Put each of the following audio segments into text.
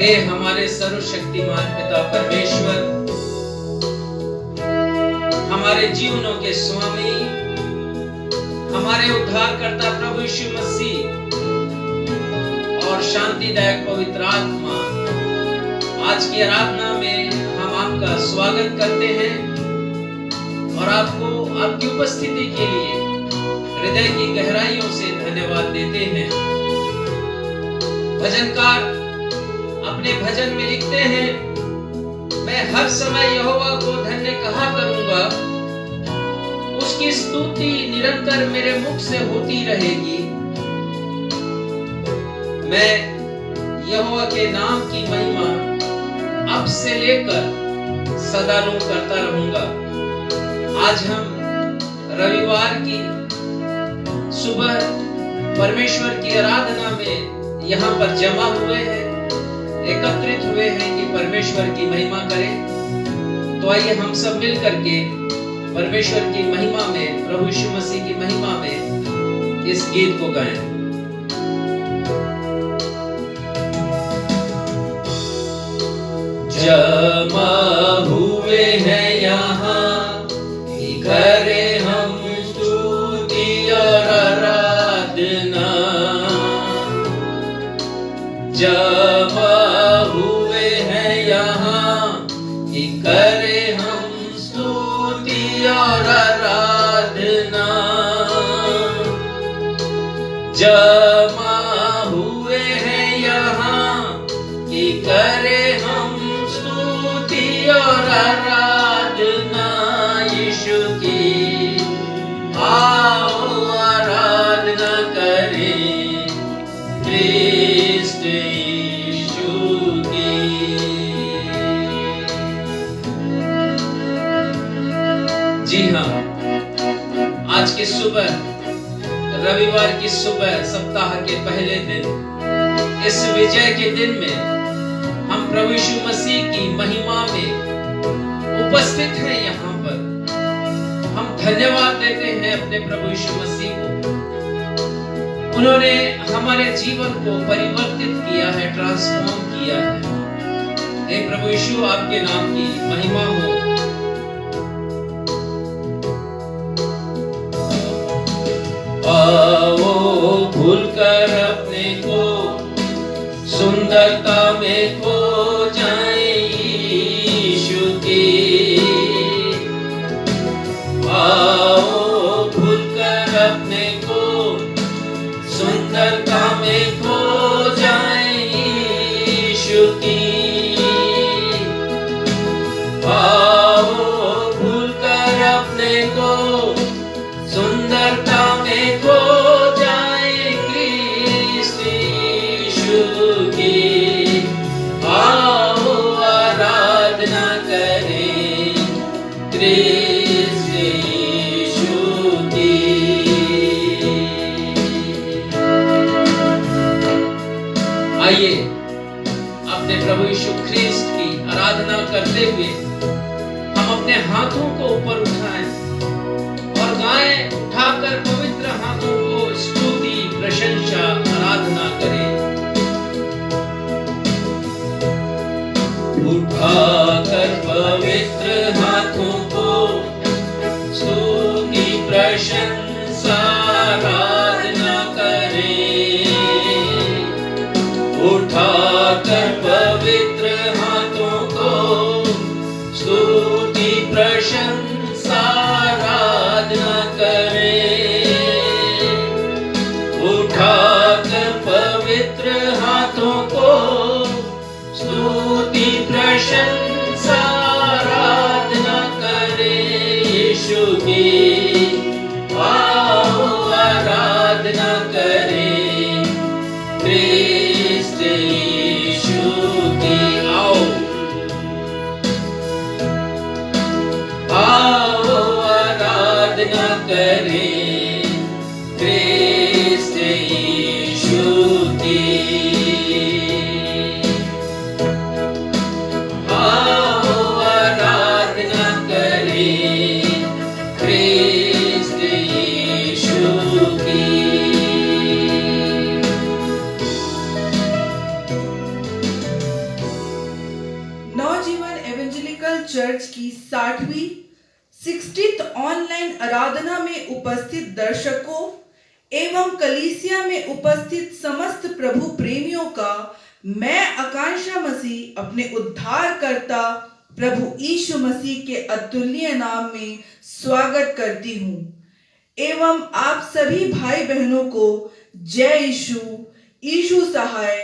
हे हमारे सर्वशक्तिमान पिता परमेश्वर, हमारे जीवनों के स्वामी, हमारे उद्धारकर्ता प्रभु यीशु मसीह और शांतिदायक पवित्र आत्मा, आज की आराधना में हम आपका स्वागत करते हैं और आपको आपकी उपस्थिति के लिए हृदय की गहराइयों से धन्यवाद देते हैं। भजनकार अपने भजन में लिखते हैं, मैं हर समय यहोवा को धन्य कहा करूंगा, उसकी स्तुति निरंतर मेरे मुख से होती रहेगी। मैं यहोवा के नाम की महिमा अब से लेकर सदा करता रहूंगा। आज हम रविवार की सुबह परमेश्वर की आराधना में यहाँ पर जमा हुए हैं, एकत्रित हुए हैं कि परमेश्वर की महिमा करें। तो आइए हम सब मिल करके परमेश्वर की महिमा में, प्रभु यीशु मसीह की महिमा में इस गीत को गाएं। जमा हुए हैं यहाँ कि करें हम स्तुति और आराधना। जमा हुए हैं यहाँ कि करें हम स्तुति और आराधना। जमा हुए हैं यहाँ कि करें हम स्तुति और आराधना यीशु की। आओ आराधना करें क्रिस्त यीशु की। जी हाँ, आज की सुबह, रविवार की सुबह, सप्ताह के पहले दिन, इस विजय के दिन में हम प्रभु यीशु मसीह की महिमा में उपस्थित हैं। यहाँ पर हम धन्यवाद देते हैं अपने प्रभु यीशु मसीह को। उन्होंने हमारे जीवन को परिवर्तित किया है, ट्रांसफॉर्म किया है। हे प्रभु यीशु, आपके नाम की महिमा हो। आओ भूलकर अपने को सुंदरता में खो जाए यीशु की। आओ भूलकर अपने को सुंदरता में खो जाए यीशु की। आओ भूलकर अपने को सुंदरता में खो जाए क्रिस्त यीशु की। आओ आराधना करें क्रिस्त यीशु की। आइए अपने प्रभु यीशु ख्रिस्त की आराधना करते हुए हम अपने हाथों को ऊपर उठाएं और गाएं, उठाकर पवित्र हाथों को स्तुति, प्रशंसा, आराधना करें। उठाकर पवित्र हाथों को स्तुति, प्रशंसा, आराधना करें। उठाकर पवित्र हाथों को स्तुति, प्रशंसा, आराधना करें। उठाकर पवित्र हाथों को स्तुति, प्रशंसा, आराधना करें यीशु की। आओ आराधना करें क्रिस्त यीशु की। आओ आराधना करें क्रिस्त यीशु की। आराधना करें क्रिस्त यीशु की। 60वीं 60th ऑनलाइन आराधना में उपस्थित दर्शकों एवं कलीसिया में उपस्थित समस्त प्रभु प्रेमियों का मैं आकांक्षा मसीह अपने उद्धारकर्ता प्रभु यीशु मसीह के अतुल्य नाम में स्वागत करती हूँ एवं आप सभी भाई बहनों को जय यीशु, यीशु सहाय,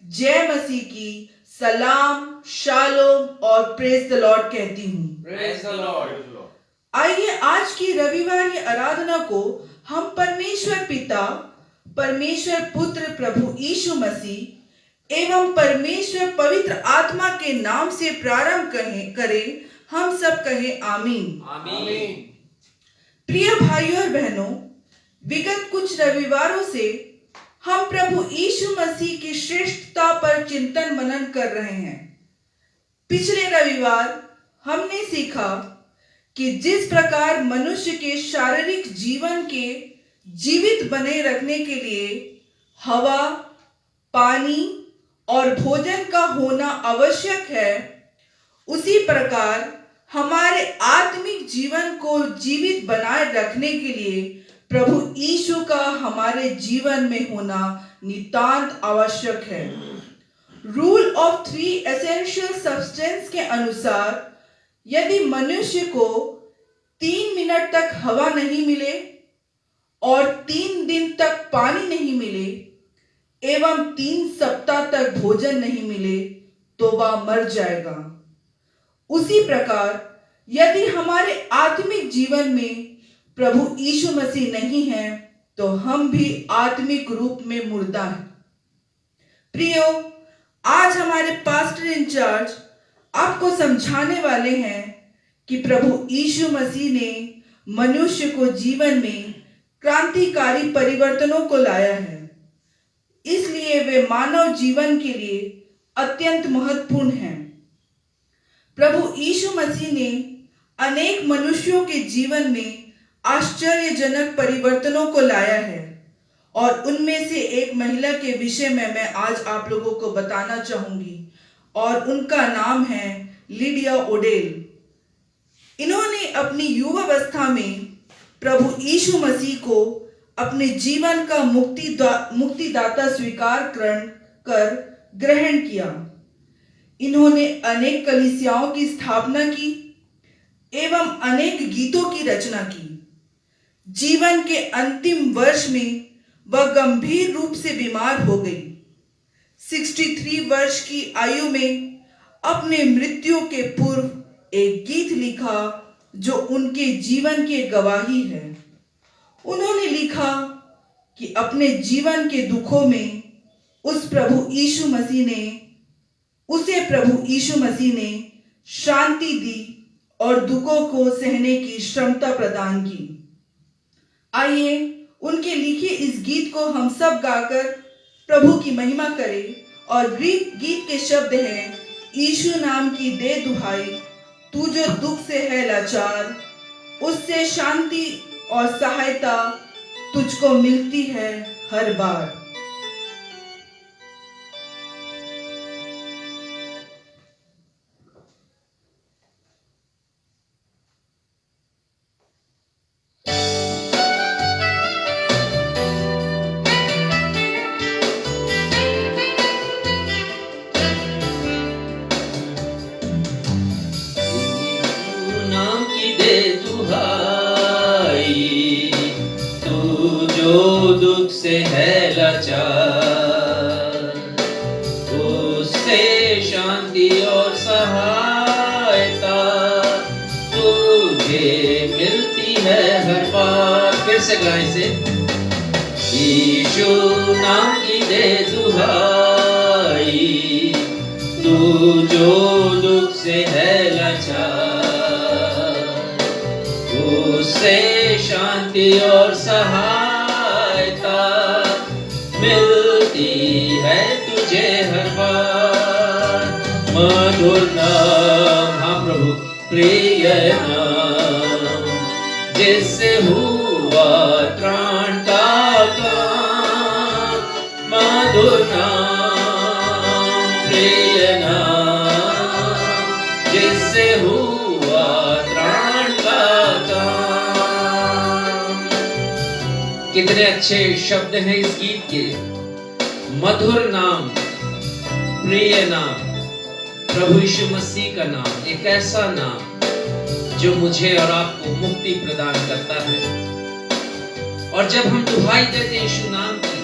जय मसीह की सलाम, शालोम और प्रेज द लॉर्ड कहती हूँ। Praise the Lord. आइए आज की रविवार आराधना को हम परमेश्वर पिता, परमेश्वर पुत्र प्रभु यीशु मसीह एवं परमेश्वर पवित्र आत्मा के नाम से प्रारंभ करें। हम सब कहें आमीन। आमीन। प्रिय भाइयों और बहनों, विगत कुछ रविवारों से हम प्रभु यीशु मसीह की श्रेष्ठता पर चिंतन मनन कर रहे हैं। पिछले रविवार हमने सीखा कि जिस प्रकार मनुष्य के शारीरिक जीवन के जीवित बने रखने के लिए हवा, पानी और भोजन का होना आवश्यक है, उसी प्रकार हमारे आत्मिक जीवन को जीवित बनाए रखने के लिए प्रभु यीशु का हमारे जीवन में होना नितांत आवश्यक है। रूल ऑफ 3 एसेंशियल सब्सटेंस के अनुसार यदि मनुष्य को 3 मिनट तक हवा नहीं मिले और 3 दिन तक पानी नहीं मिले एवं 3 सप्ताह तक भोजन नहीं मिले तो वह मर जाएगा। उसी प्रकार यदि हमारे आत्मिक जीवन में प्रभु यीशु मसीह नहीं है तो हम भी आत्मिक रूप में मुर्दा हैं। प्रियो, आज हमारे पास्टर इंचार्ज आपको समझाने वाले हैं कि प्रभु यीशु मसीह ने मनुष्य को जीवन में क्रांतिकारी परिवर्तनों को लाया है, इसलिए वे मानव जीवन के लिए अत्यंत महत्वपूर्ण हैं। प्रभु यीशु मसीह ने अनेक मनुष्यों के जीवन में आश्चर्यजनक परिवर्तनों को लाया है और उनमें से एक महिला के विषय में मैं आज आप लोगों को बताना चाहूंगी और उनका नाम है लिडिया ओडेल। इन्होंने अपनी युवावस्था में प्रभु यीशु मसीह को अपने जीवन का मुक्तिदाता स्वीकार कर ग्रहण किया। इन्होंने अनेक कलीसियाओं की स्थापना की एवं अनेक गीतों की रचना की। जीवन के अंतिम वर्ष में वह गंभीर रूप से बीमार हो गई। 63 वर्ष की आयु में अपने मृत्यु के पूर्व एक गीत लिखा जो उनके जीवन की गवाही है। उन्होंने लिखा कि अपने जीवन के दुखों में प्रभु यीशु मसीह ने शांति दी और दुखों को सहने की क्षमता प्रदान की। आइए उनके लिखे इस गीत को हम सब गाकर प्रभु की महिमा करें। और गीत के शब्द हैं, यीशु नाम की दे दुहाई, तू जो दुख से है लाचार, उससे शांति और सहायता तुझको मिलती है हर बार। से है लाचार, उससे शांति और सहायता तुझे मिलती है हर बार। फिर से गाएं से, यीशु नाम की दे दुहाई, तू जो दुख से है लाचार, उससे शांति और सहायता मिलती है तुझे हर बार। मधुर नाम, हाँ प्रभु प्रिय नाम, जिससे हुआ त्राण का काम। मधुर नाम, प्रिय नाम, जिससे हुआ कितने अच्छे शब्द हैं इस गीत के। मधुर नाम, प्रिय नाम, प्रभु यीशु मसीह का नाम, एक ऐसा नाम जो मुझे और आपको मुक्ति प्रदान करता है। और जब हम दुहाई देते हैं यीशु नाम की,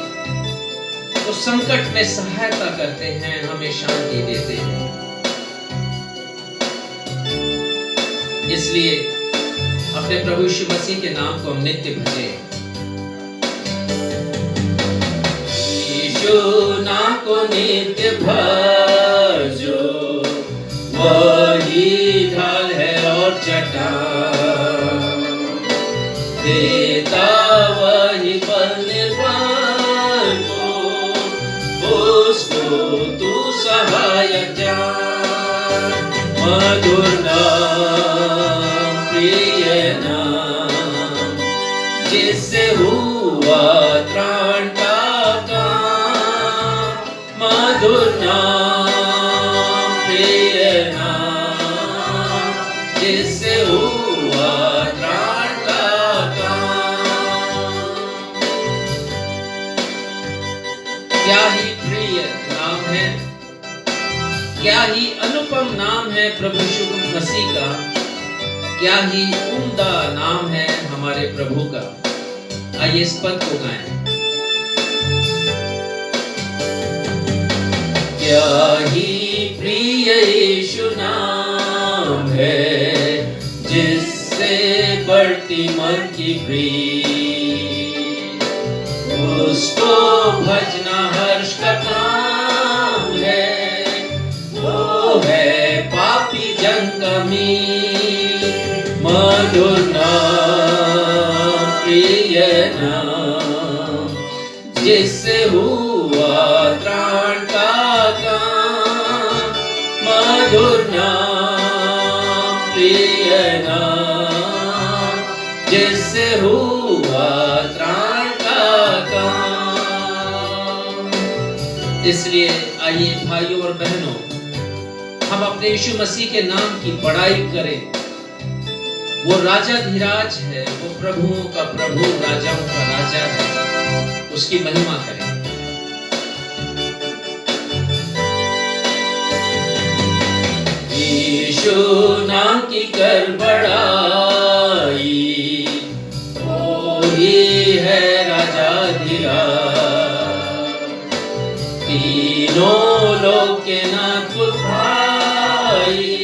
तो संकट में सहायता करते हैं, हमें शांति देते हैं। इसलिए अपने प्रभु यीशु मसीह के नाम को हम नित्य भजें। यीशु नाम को नित्य भजो, वही ढाल है और चट्टान, देता वही बल निर्बल को, उसको तू सहायक जान। मधुर नाम, प्रिय नाम, जिससे हुआ त्राण का काम। मधुर नाम, प्रिय नाम, जिससे हुआ त्राण का काम। क्या ही प्रिय नाम है, क्या ही अनुपम नाम है प्रभु यीशु मसीह का, क्या ही उम्दा नाम है हमारे प्रभु का। आइए इस पद को गाएं। क्या ही प्रिय यीशु नाम है, जिससे बढ़ती मन की प्रीत, उसको भजना हर्ष का काम है, वो है पापी जन का मीत। मधुर नाम, प्रिय नाम, जिससे हुआ त्राण का काम। मधुर नाम, प्रिय नाम, जिससे हुआ त्राण का काम। इसलिए आइए भाइयों और बहनों, हम अपने यीशु मसीह के नाम की बड़ाई करें। वो राजा धीराज है, वो प्रभुओं का प्रभु, राजाओं का राजा है, उसकी महिमा करें। यीशु नाम की कर बड़ाई, वो ही है राजा धीराज। तीनों लोक के नाथ भाई,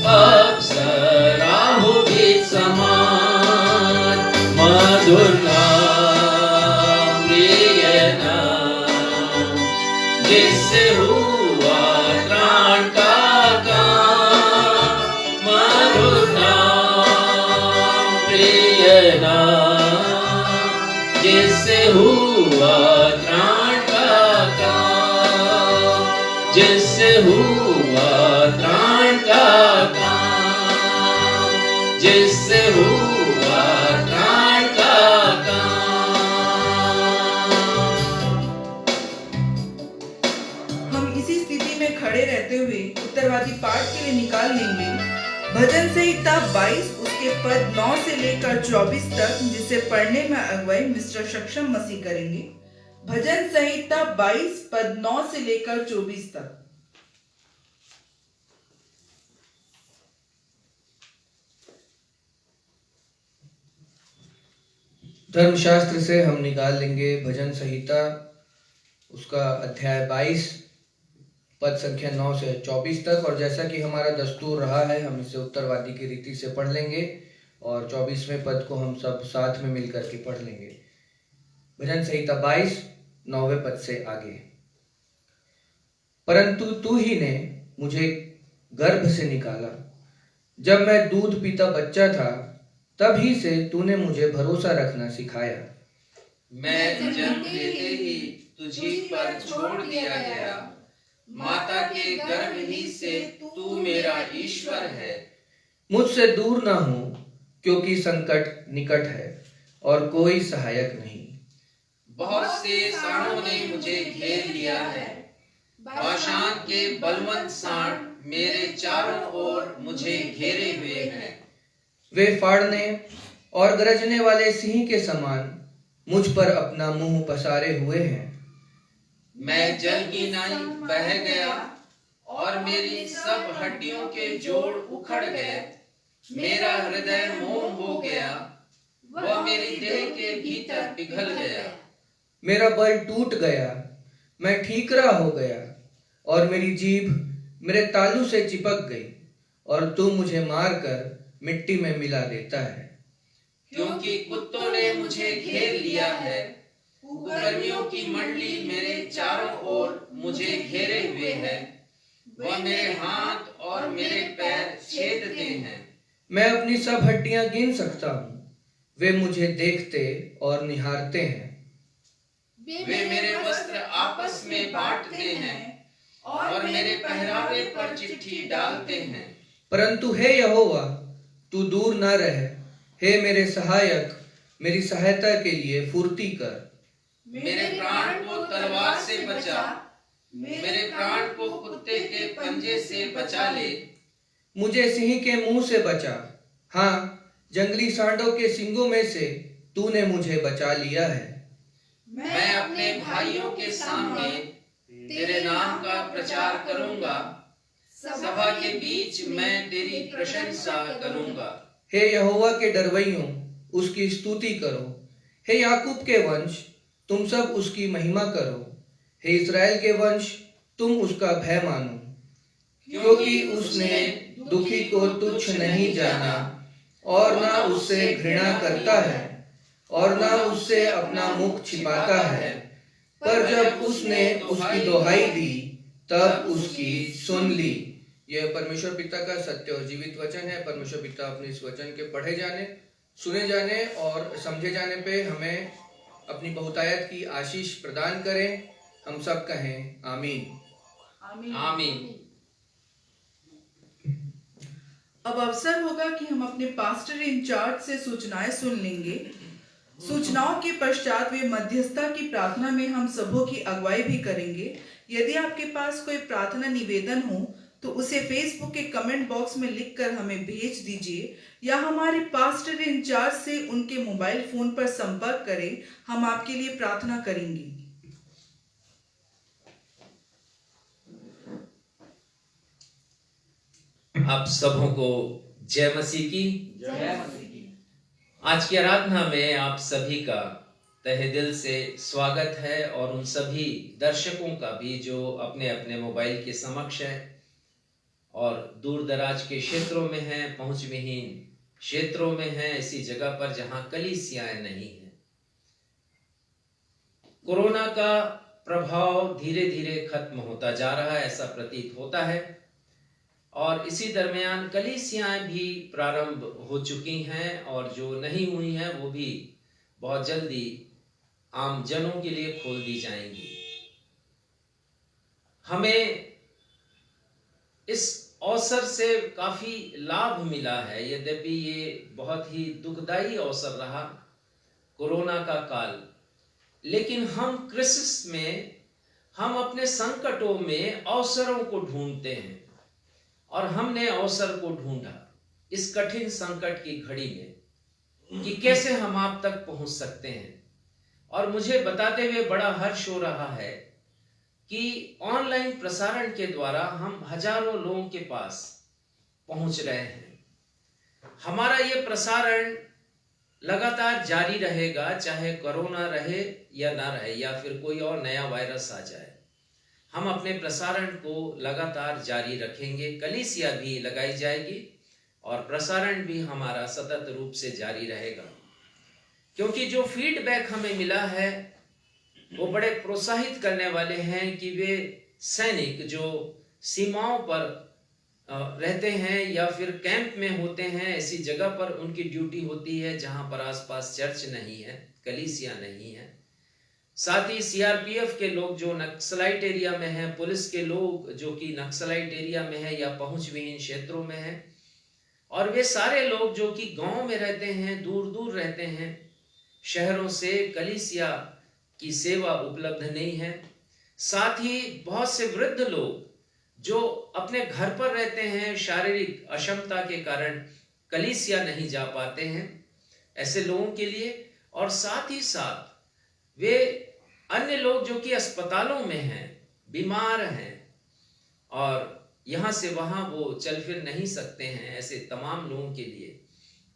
अप्सरा हो गीत समान। मधुर नाम, प्रिय नाम, जिससे हुआ त्राण का काम। मधुर नाम, प्रिय नाम, जिससे हुआ त्राण का काम, जिससे हुआ त्राण का काम, जिससे हुआ त्राण का काम। हम इसी स्थिति में खड़े रहते हुए उत्तरवादी पाठ के लिए निकाल लेंगे भजन संहिता 22 उसके पद 9 से लेकर 24 तक, जिसे पढ़ने में अगुवाई मिस्टर सक्षम मसीह करेंगे। भजन संहिता 22 पद 9 से लेकर 24 तक। धर्मशास्त्र से हम निकाल लेंगे भजन संहिता उसका अध्याय 22 पद संख्या 9 से 24 तक। और जैसा कि हमारा दस्तूर रहा है, हम इसे उत्तरवादी की रीति से पढ़ लेंगे और 24वें पद को हम सब साथ में मिलकर के पढ़ लेंगे। भजन संहिता 22 9वें पद से आगे। परंतु तू ही ने मुझे गर्भ से निकाला, जब मैं दूध पीता बच्चा था, तभी से तूने मुझे भरोसा रखना सिखाया। मैं जन्म लेते ही तुझी पर छोड़ दिया गया, माता के गर्भ ही से तू मेरा ईश्वर है। मुझसे दूर ना हो, क्योंकि संकट निकट है और कोई सहायक नहीं। बहुत से सांडों ने मुझे घेर लिया है, बाशान के बलवंत सांड मेरे चारों ओर मुझे घेरे हुए हैं। वे फाड़ने और गरजने वाले सिंह के समान मुझ पर अपना मुंह पसारे हुए हैं। मैं जल की नाई बह गया और मेरी सब हड्डियों के जोड़ उखड़ गए। मेरा हृदय मोम हो गया, वह मेरी देह के भीतर पिघल गया। मेरा बल टूट गया, मैं ठीकरा हो गया और मेरी जीभ मेरे तालू से चिपक गई और तू मुझे मारकर मिट्टी में मिला देता है। क्योंकि कुत्तों ने मुझे घेर लिया है, कुकर्मियों की मंडली मेरे चारों ओर मुझे घेरे हुए है। वह मेरे हाथ और मेरे पैर छेदते हैं। मैं अपनी सब हड्डियां गिन सकता हूँ, वे मुझे देखते और निहारते हैं। वे मेरे वस्त्र आपस में बांटते हैं और मेरे पहरावे पर चिट्ठी डालते हैं। परंतु हे यहोवा, तू दूर न रह। हे मेरे सहायक, मेरी सहायता के लिए फुर्ती कर। मेरे प्राण को तलवार से बचा, मेरे प्राण को कुत्ते के पंजे से बचा ले। मुझे सिंह के मुंह से बचा, हाँ, जंगली सांडों के सींगों में से तूने मुझे बचा लिया है। मैं अपने भाइयों के सामने तेरे नाम का प्रचार करूंगा, सभा के बीच मैं तेरी प्रशंसा करूंगा। हे यहोवा के डरवैयों, उसकी स्तुति करो। हे याकूब के वंश, तुम सब उसकी महिमा करो। हे इस्राएल के वंश, तुम उसका भय मानो। क्योंकि उसने दुखी को तुच्छ नहीं जाना और न उससे घृणा करता है और न उससे अपना मुख छिपाता है। पर जब उसने उसकी दोहाई दी तब उसकी सुन ली। यह परमेश्वर पिता का सत्य और जीवित वचन है। परमेश्वर पिता अपने इस वचन के पढ़े जाने, सुने जाने और समझे जाने पे हमें अपनी बहुतायत की आशीष प्रदान करें। हम सब कहें आमीन। आमीन। अब अवसर होगा कि हम अपने पास्टर इंचार्ज से सूचनाएं सुन लेंगे। सूचनाओं के पश्चात वे मध्यस्थता की प्रार्थना में हम सबों की अगुवाई भी करेंगे। यदि आपके पास कोई प्रार्थना निवेदन हो तो उसे फेसबुक के कमेंट बॉक्स में लिखकर हमें भेज दीजिए या हमारे पास्टर इंचार्ज से उनके मोबाइल फोन पर संपर्क करें। हम आपके लिए प्रार्थना करेंगे। आप सबों को जय मसीह की। जय मसीह की। आज की आराधना में आप सभी का तहे दिल से स्वागत है और उन सभी दर्शकों का भी जो अपने अपने मोबाइल के समक्ष है और दूर दराज के क्षेत्रों में हैं, पहुंच विहीन क्षेत्रों में हैं, ऐसी जगह पर जहां कलीसियाएं नहीं हैं। कोरोना का प्रभाव धीरे धीरे खत्म होता जा रहा है, ऐसा प्रतीत होता है और इसी दरमियान कलीसियाएं भी प्रारंभ हो चुकी हैं और जो नहीं हुई हैं वो भी बहुत जल्दी आम जनों के लिए खोल दी जाएंगी। हमें इस अवसर से काफी लाभ मिला है, यद्यपि ये बहुत ही दुखदाई अवसर रहा कोरोना का काल, लेकिन हम क्रिसिस में हम अपने संकटों में अवसरों को ढूंढते हैं और हमने अवसर को ढूंढा इस कठिन संकट की घड़ी में कि कैसे हम आप तक पहुंच सकते हैं। और मुझे बताते हुए बड़ा हर्ष हो रहा है कि ऑनलाइन प्रसारण के द्वारा हम हजारों लोगों के पास पहुंच रहे हैं। हमारा ये प्रसारण लगातार जारी रहेगा, चाहे कोरोना रहे या ना रहे या फिर कोई और नया वायरस आ जाए। हम अपने प्रसारण को लगातार जारी रखेंगे, कलीसिया भी लगाई जाएगी और प्रसारण भी हमारा सतत रूप से जारी रहेगा, क्योंकि जो फीडबैक हमें मिला है वो बड़े प्रोत्साहित करने वाले हैं कि वे सैनिक जो सीमाओं पर रहते हैं या फिर कैंप में होते हैं, ऐसी जगह पर उनकी ड्यूटी होती है जहां पर आसपास चर्च नहीं है, कलीसिया नहीं है। साथ ही सीआरपीएफ के लोग जो नक्सलाइट एरिया में हैं, पुलिस के लोग जो कि नक्सलाइट एरिया में है या पहुंच विहीन क्षेत्रों में है, और वे सारे लोग जो कि गांव में रहते हैं, दूर दूर रहते हैं, शहरों से कलीसिया की सेवा उपलब्ध नहीं है। साथ ही बहुत से वृद्ध लोग जो अपने घर पर रहते हैं, शारीरिक अक्षमता के कारण कलीसिया नहीं जा पाते हैं, ऐसे लोगों के लिए, और साथ ही साथ वे अन्य लोग जो कि अस्पतालों में हैं, बीमार हैं और यहाँ से वहाँ वो चल फिर नहीं सकते हैं, ऐसे तमाम लोगों के लिए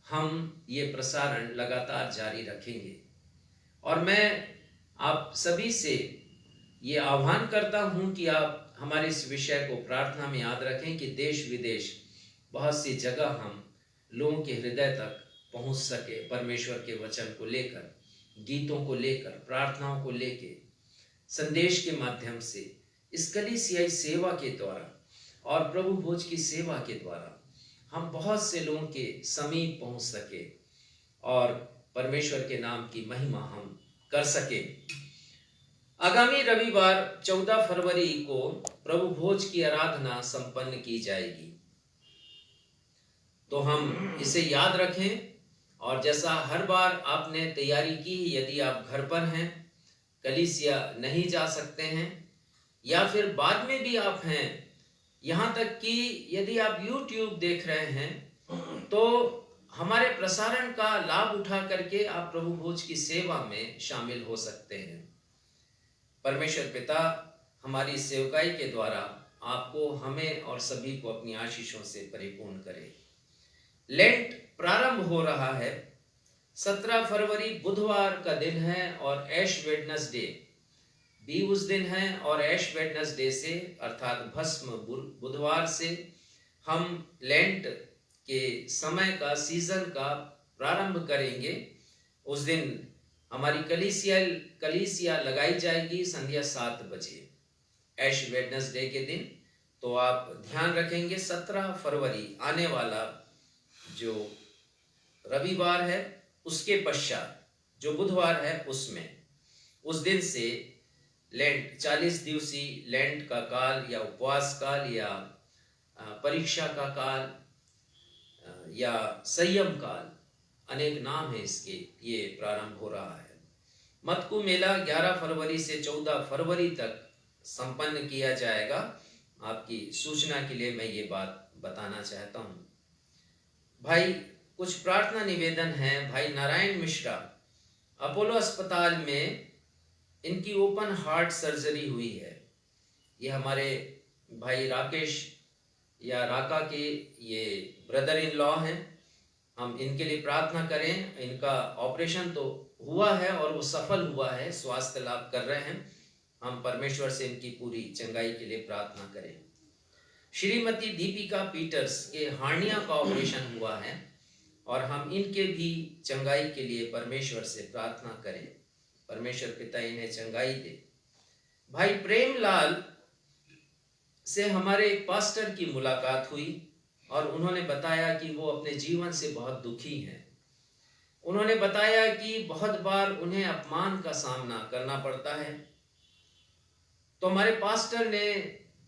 हम ये प्रसारण लगातार जारी रखेंगे। और मैं आप सभी से ये आह्वान करता हूँ कि आप हमारे इस विषय को प्रार्थना में याद रखें कि देश विदेश बहुत सी जगह हम लोगों के हृदय तक पहुँच सके, परमेश्वर के वचन को लेकर, गीतों को लेकर, प्रार्थनाओं को लेकर, संदेश के माध्यम से, इस कलीसियाई सेवा के द्वारा और प्रभु भोज की सेवा के द्वारा हम बहुत से लोगों के समीप पहुंच सके और परमेश्वर के नाम की महिमा हम कर सके। आगामी रविवार 14 फरवरी को प्रभु भोज की आराधना संपन्न की जाएगी, तो हम इसे याद रखें। और जैसा हर बार आपने तैयारी की, यदि आप घर पर हैं, कलीसिया नहीं जा सकते हैं, या फिर बाद में भी आप हैं, यहाँ तक कि यदि आप YouTube देख रहे हैं, तो हमारे प्रसारण का लाभ उठा करके आप प्रभु भोज की सेवा में शामिल हो सकते हैं। परमेश्वर पिता हमारी सेवकाई के द्वारा आपको, हमें और सभी को अपनी आशीषों से परिपूर्ण करे। लेंट प्रारंभ हो रहा है, 17 फरवरी बुधवार का दिन है और ऐश वेडनेसडे भी उस दिन है। और ऐश वेडनेसडे से अर्थात भस्म बुधवार से हम लेंट के समय का, सीजन का प्रारंभ करेंगे। उस दिन हमारी कलीसिया लगाई जाएगी संध्या 7 बजे, ऐश वेडनेसडे के दिन। तो आप ध्यान रखेंगे 17 फरवरी आने वाला जो रविवार है, उसके पश्चात जो बुधवार है, उसमें उस दिन से लेंट 40 दिवसीय लेंट का काल या उपवास काल या परीक्षा का काल या संयम काल, अनेक नाम है इसके, ये प्रारंभ हो रहा है। मत्कू मेला 11 फरवरी से 14 फरवरी तक संपन्न किया जाएगा। आपकी सूचना के लिए मैं ये बात बताना चाहता हूँ। भाई, कुछ प्रार्थना निवेदन है। भाई नारायण मिश्रा, अपोलो अस्पताल में इनकी ओपन हार्ट सर्जरी हुई है। ये हमारे भाई राकेश या राका के ये ब्रदर इन लॉ हैं। हम इनके लिए प्रार्थना करें। इनका ऑपरेशन तो हुआ है और वो सफल हुआ है, स्वास्थ्य लाभ कर रहे हैं। हम परमेश्वर से इनकी पूरी चंगाई के लिए प्रार्थना करें। श्रीमती दीपिका पीटर्स के हार्निया का ऑपरेशन हुआ है और हम इनके भी चंगाई के लिए परमेश्वर से प्रार्थना करें। परमेश्वर पिता इन्हें चंगाई दे। भाई प्रेमलाल से हमारे एक पास्टर की मुलाकात हुई और उन्होंने बताया कि वो अपने जीवन से बहुत दुखी हैं। उन्होंने बताया कि बहुत बार उन्हें अपमान का सामना करना पड़ता है। तो हमारे पास्टर ने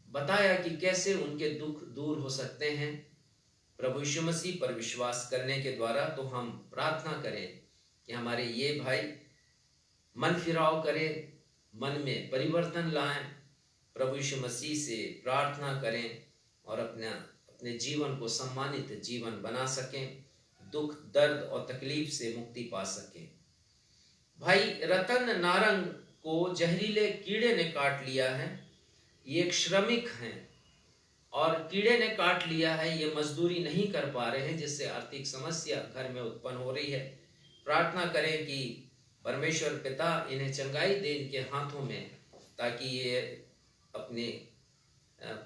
बताया कि कैसे उनके दुख दूर हो सकते हैं प्रभु यीशु मसीह पर विश्वास करने के द्वारा। तो हम प्रार्थना करें कि हमारे ये भाई मन फिराव करें, मन में परिवर्तन लाएं, प्रभु यीशु मसीह से प्रार्थना करें और अपने जीवन को सम्मानित जीवन बना सकें, दुख, दर्द और तकलीफ से मुक्ति पा सकें। भाई रतन नारंग को जहरीले कीड़े ने काट लिया है। ये एक श्रमिक हैं और कीड़े ने काट लिया है। ये मजदूरी नहीं कर पा रहे हैं, जिससे आर्थिक समस्या घर में उत्पन्न हो रही है। प्रार्थना करें कि परमेश्वर पिता इन्हें चंगाई दे इनके हाथों में, ताकि ये अपने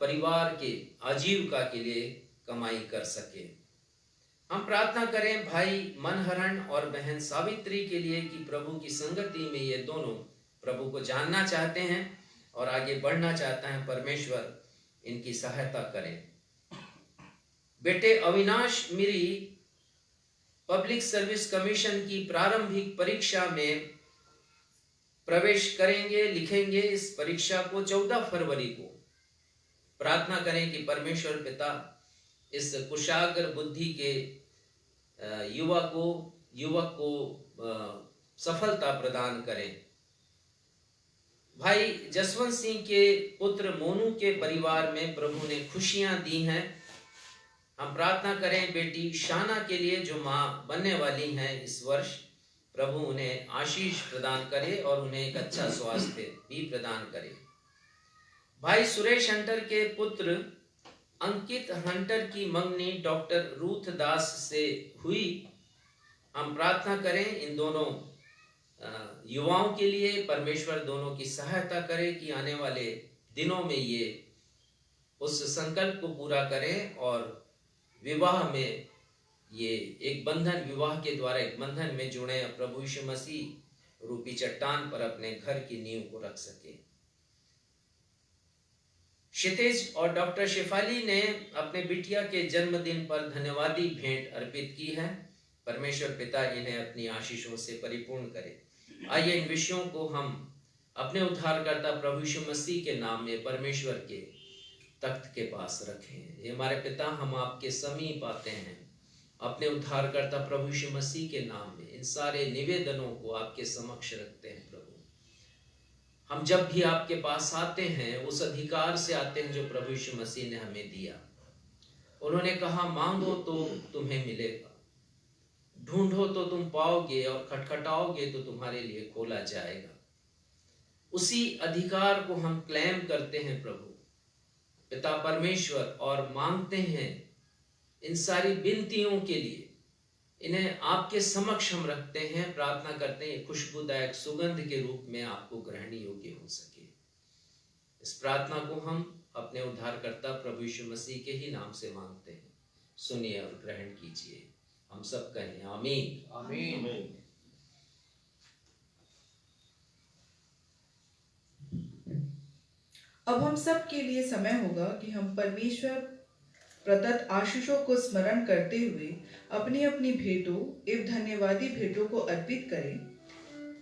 परिवार के आजीविका के लिए कमाई कर सके। हम प्रार्थना करें भाई मनहरण और बहन सावित्री के लिए कि प्रभु की संगति में ये दोनों प्रभु को जानना चाहते हैं और आगे बढ़ना चाहते हैं। परमेश्वर इनकी सहायता करें। बेटे अविनाश मिरी पब्लिक सर्विस कमीशन की प्रारंभिक परीक्षा में प्रवेश करेंगे, लिखेंगे इस परीक्षा को 14 फरवरी को। प्रार्थना करें कि परमेश्वर पिता इस कुशाग्र बुद्धि के युवक को सफलता प्रदान करें। भाई जसवंत सिंह के पुत्र मोनू के परिवार में प्रभु ने खुशियां दी हैं। हम प्रार्थना करें बेटी शाना के लिए जो मां बनने वाली हैं इस वर्ष, प्रभु उन्हें आशीष प्रदान करे और उन्हें एक अच्छा स्वास्थ्य भी प्रदान करे। भाई सुरेश हंटर के पुत्र अंकित हंटर की मंगनी डॉक्टर रूथ दास से हुई। हम प्रार्थना करें इन दोनों युवाओं के लिए, परमेश्वर दोनों की सहायता करे कि आने वाले दिनों में ये उस संकल्प को पूरा करें और विवाह में ये एक बंधन, विवाह के द्वारा एक बंधन में जुड़े, प्रभु यीशु मसीह रूपी चट्टान पर अपने घर की नींव को रख सके। क्षितिज और डॉक्टर शेफाली ने अपने बिटिया के जन्मदिन पर धन्यवादी भेंट अर्पित की है। परमेश्वर पिता इन्हें अपनी आशीषों से परिपूर्ण करे। आइए इन विषयों को हम अपने उद्धारकर्ता प्रभु यीशु मसीह के नाम में परमेश्वर के तख्त के पास रखें। हे हमारे पिता, हम आपके समीप आते हैं अपने उद्धारकर्ता प्रभु यीशु मसीह के नाम में। इन सारे निवेदनों को आपके समक्ष रखते हैं प्रभु। हम जब भी आपके पास आते हैं उस अधिकार से आते हैं जो प्रभु यीशु मसीह ने हमें दिया। उन्होंने कहा, मांगो तो तुम्हें मिलेगा, ढूंढो तो तुम पाओगे, और खटखटाओगे तो तुम्हारे लिए खोला जाएगा। उसी अधिकार को हम क्लेम करते हैं प्रभु पिता परमेश्वर, और मांगते हैं इन सारी विनतियों के लिए। इन्हें आपके समक्ष हम रखते हैं, प्रार्थना करते हैं खुशबूदायक सुगंध के रूप में आपको ग्रहण योग्य हो सके। इस प्रार्थना को हम अपने उद्धारकर्ता प्रभु यीशु मसीह के ही नाम से मांगते हैं। सुनिए और ग्रहण कीजिए। हम सब कहें आमीन। आमीन। अब हम सब के लिए समय होगा कि हम परमेश्वर प्रदत्त आशीषों को स्मरण करते हुए अपनी अपनी भेंटों एवं धन्यवादी भेंटों को अर्पित करें।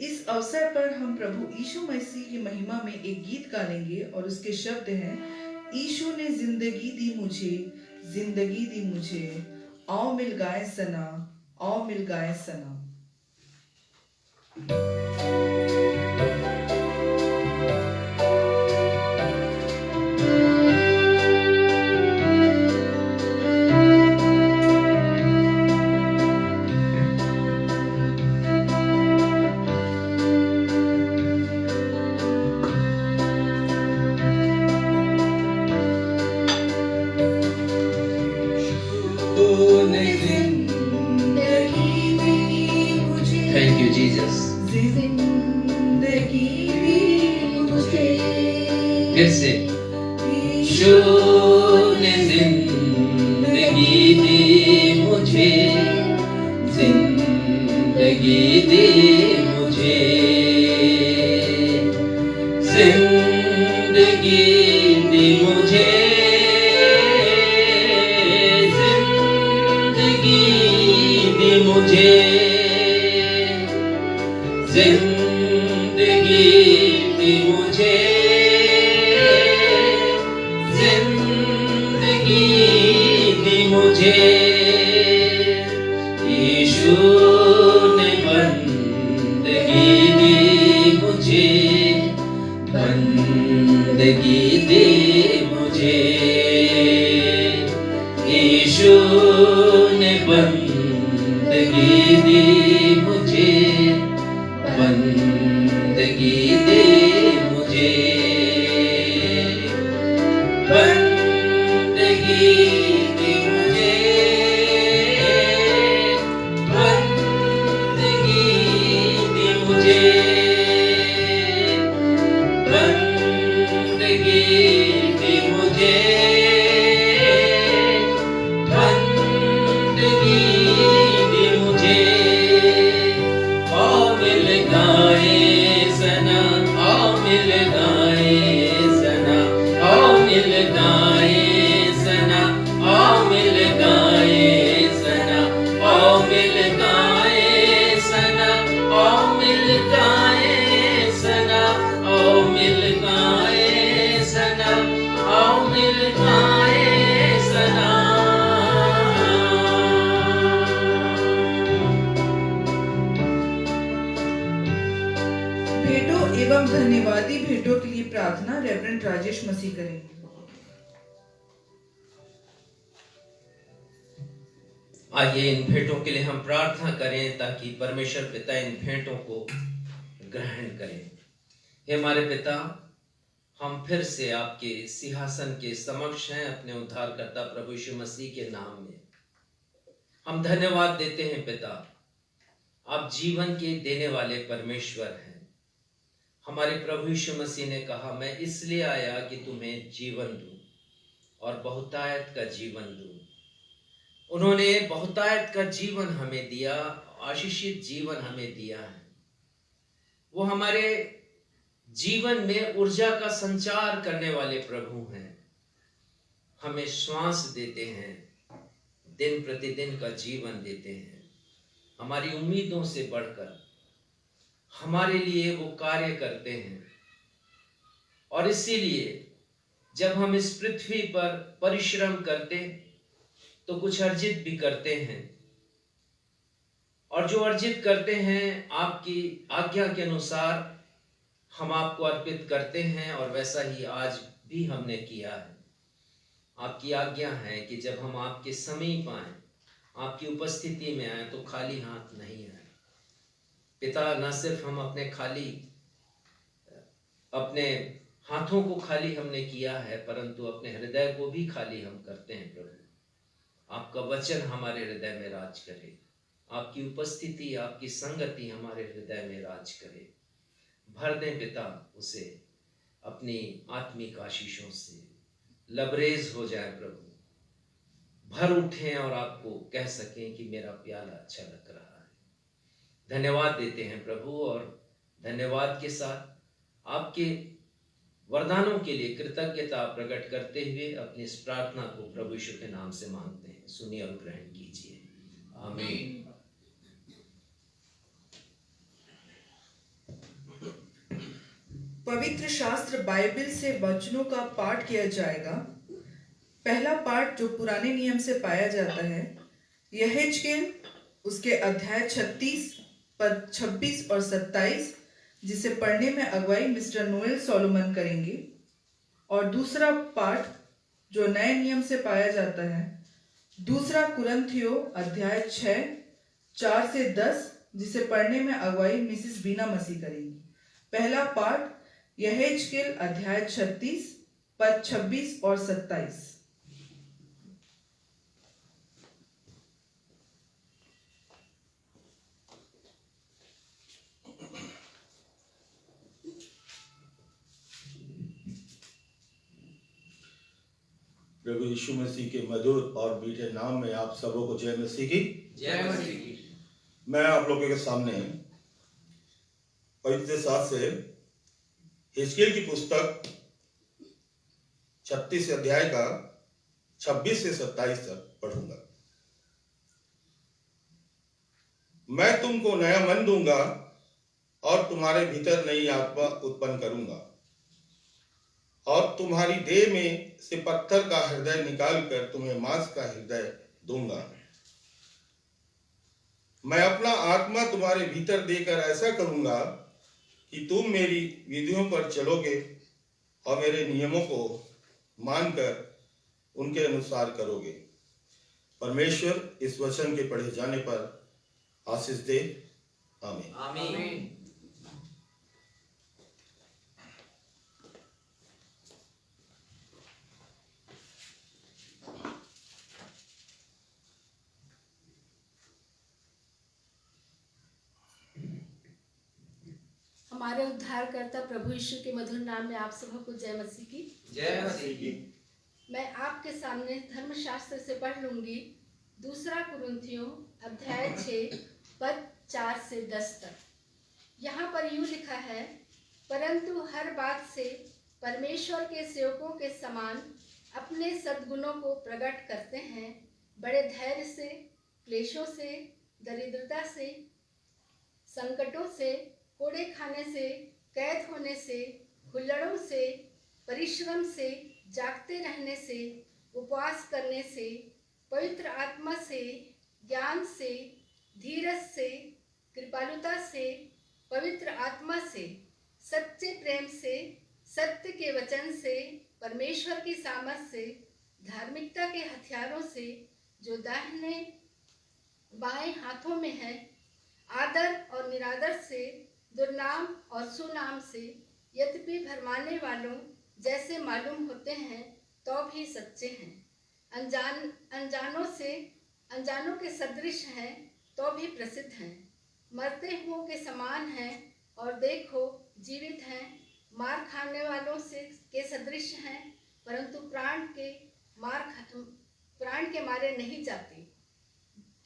इस अवसर पर हम प्रभु यीशु मसीह की महिमा में एक गीत गाएंगे और उसके शब्द हैं, यीशु ने जिंदगी दी मुझे, जिंदगी दी मुझे, आओ मिल गाए सना, आओ मिल गाए सना। Thank you, Jesus. फिर से, यीशु ने जिंदगी दी मुझे, जिंदगी दी मुझे, जिंदगी दी मुझे, जिंदगी दी मुझे, जिंदगी दी मुझे, जिंदगी दी मुझे। यीशु ने बंदगी दी मुझे, बंदगी दी मुझे। यीशु ने बंदगी दी मुझे, बंदगी दे मुझे, बंदगी दे मुझे, बंदगी दे मुझे, बंदगी दे मुझे, बंदगी दे मुझे। आओ मिल गाए सना, आओ मिल गाए सना, आओ मिल गाए सना, आओ मिल गाए सना, आओ मिल गाए सना, आओ मिल गाए सना, आओ मिल गाए सना, आओ मिल गाए सना। भेंटों एवं धन्यवादी भेंटों के लिए प्रार्थना रेवरेंड राजेश मसीह करेंगे। आइए इन भेंटों के लिए हम प्रार्थना करें ताकि परमेश्वर पिता इन भेंटों को ग्रहण करें। हे हमारे पिता, हम फिर से आपके सिंहासन के समक्ष हैं अपने उद्धारकर्ता प्रभु यीशु मसीह के नाम में। हम धन्यवाद देते हैं पिता, आप जीवन के देने वाले परमेश्वर हैं। हमारे प्रभु यीशु मसीह ने कहा, मैं इसलिए आया कि तुम्हें जीवन दूं और बहुतायत का जीवन दूं। उन्होंने बहुतायत का जीवन हमें दिया, आशीषित जीवन हमें दिया है। वो हमारे जीवन में ऊर्जा का संचार करने वाले प्रभु हैं। हमें श्वास देते हैं, दिन प्रतिदिन का जीवन देते हैं। हमारी उम्मीदों से बढ़कर हमारे लिए वो कार्य करते हैं। और इसीलिए जब हम इस पृथ्वी पर परिश्रम करते तो कुछ अर्जित भी करते हैं, और जो अर्जित करते हैं आपकी आज्ञा के अनुसार हम आपको अर्पित करते हैं, और वैसा ही आज भी हमने किया है। आपकी आज्ञा है कि जब हम आपके समीप आए, आपकी उपस्थिति में आए, तो खाली हाथ नहीं आए। पिता, न सिर्फ हम अपने हाथों को खाली हमने किया है, परंतु अपने हृदय को भी खाली हम करते हैं। प्रभु, आपका वचन हमारे हृदय में राज करे, आपकी उपस्थिति, आपकी संगति हमारे हृदय में राज करे। भर दें पिता उसे अपनी आत्मिक आशीषों से, लबरेज हो जाए प्रभु, भर उठें और आपको कह सकें कि मेरा प्याला अच्छा लग रहा है। धन्यवाद देते हैं प्रभु, और धन्यवाद के साथ आपके वरदानों के लिए कृतज्ञता प्रकट करते हुए अपनी इस प्रार्थना को प्रभु यीशु के नाम से मांगते हैं। सुनिए और ग्रहण कीजिए। आमीन। पवित्र शास्त्र बाइबल से वचनों का पाठ किया जाएगा। पहला पाठ जो पुराने नियम से पाया जाता है, यहेजकेल उसके अध्याय 36 पद 26 और 27, जिसे पढ़ने में अगुवाई मिस्टर नोएल सोलोमन करेंगे। और दूसरा पाठ जो नए नियम से पाया जाता है, दूसरा कुरिन्थियों अध्याय 6 4 से 10, जिसे पढ़ने में अगुवाई मिसिस बीना मसीह करेंगी। पहला पाठ यहेजकेल अध्याय 36 पद 26 और 27। प्रभु यीशु मसीह के मधुर और मीठे नाम में आप सबों को जय मसीह की। जय मसीह की। मैं आप लोगों के सामने पवित्र शास्त्र से हिजकिय्याह की पुस्तक 36 अध्याय का 26 से 27 तक पढ़ूंगा। मैं तुमको नया मन दूंगा और तुम्हारे भीतर नई आत्मा उत्पन्न करूंगा, और तुम्हारी देह में से पत्थर का हृदय निकालकर तुम्हें मांस का हृदय दूंगा। मैं अपना आत्मा तुम्हारे भीतर देकर ऐसा करूंगा कि तुम मेरी विधियों पर चलोगे और मेरे नियमों को मानकर उनके अनुसार करोगे। परमेश्वर इस वचन के पढ़े जाने पर आशीष दे। आमीन। आमीन। हमारे उद्धारकर्ता प्रभु यीशु के मधुर नाम में आप सबों को जय मसीह की। जय मसीह की। मैं आपके सामने धर्मशास्त्र से पढ़ लूंगी दूसरा कुरिन्थियों अध्याय 6 पद 4 से 10 तक। यहाँ पर यूं लिखा है, परंतु हर बात से परमेश्वर के सेवकों के समान अपने सद्गुणों को प्रकट करते हैं, बड़े धैर्य से, क्लेशों से, दरिद्रता से, संकटों से, कोड़े खाने से, कैद होने से, हुल्लड़ों से, परिश्रम से, जागते रहने से, उपवास करने से, पवित्र आत्मा से, ज्ञान से, धीरज से, कृपालुता से, पवित्र आत्मा से, सच्चे प्रेम से, सत्य के वचन से, परमेश्वर की सामर्थ से, धार्मिकता के हथियारों से, जो दाहिने बाएं हाथों में है। आदर और निरादर से, दुर्नाम और सुनाम से, यद्यपि भरमाने वालों जैसे मालूम होते हैं तो भी सच्चे हैं। अनजानों के सदृश हैं तो भी प्रसिद्ध हैं। मरते हुओं के समान हैं और देखो जीवित हैं। मार खाने वालों के सदृश हैं, परंतु प्राण के मारे नहीं जाते।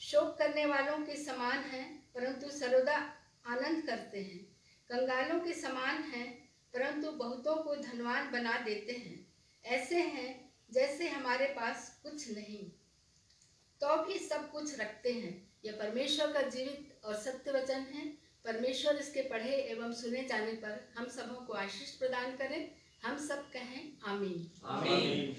शोक करने वालों के समान हैं, परंतु सर्वदा आनंद करते हैं। कंगालों के समान हैं, परंतु बहुतों को धनवान बना देते हैं। ऐसे हैं जैसे हमारे पास कुछ नहीं तो भी सब कुछ रखते हैं। यह परमेश्वर का जीवित और सत्य वचन है। परमेश्वर इसके पढ़े एवं सुने जाने पर हम सबों को आशीष प्रदान करें। हम सब कहें आमीन। आमीन।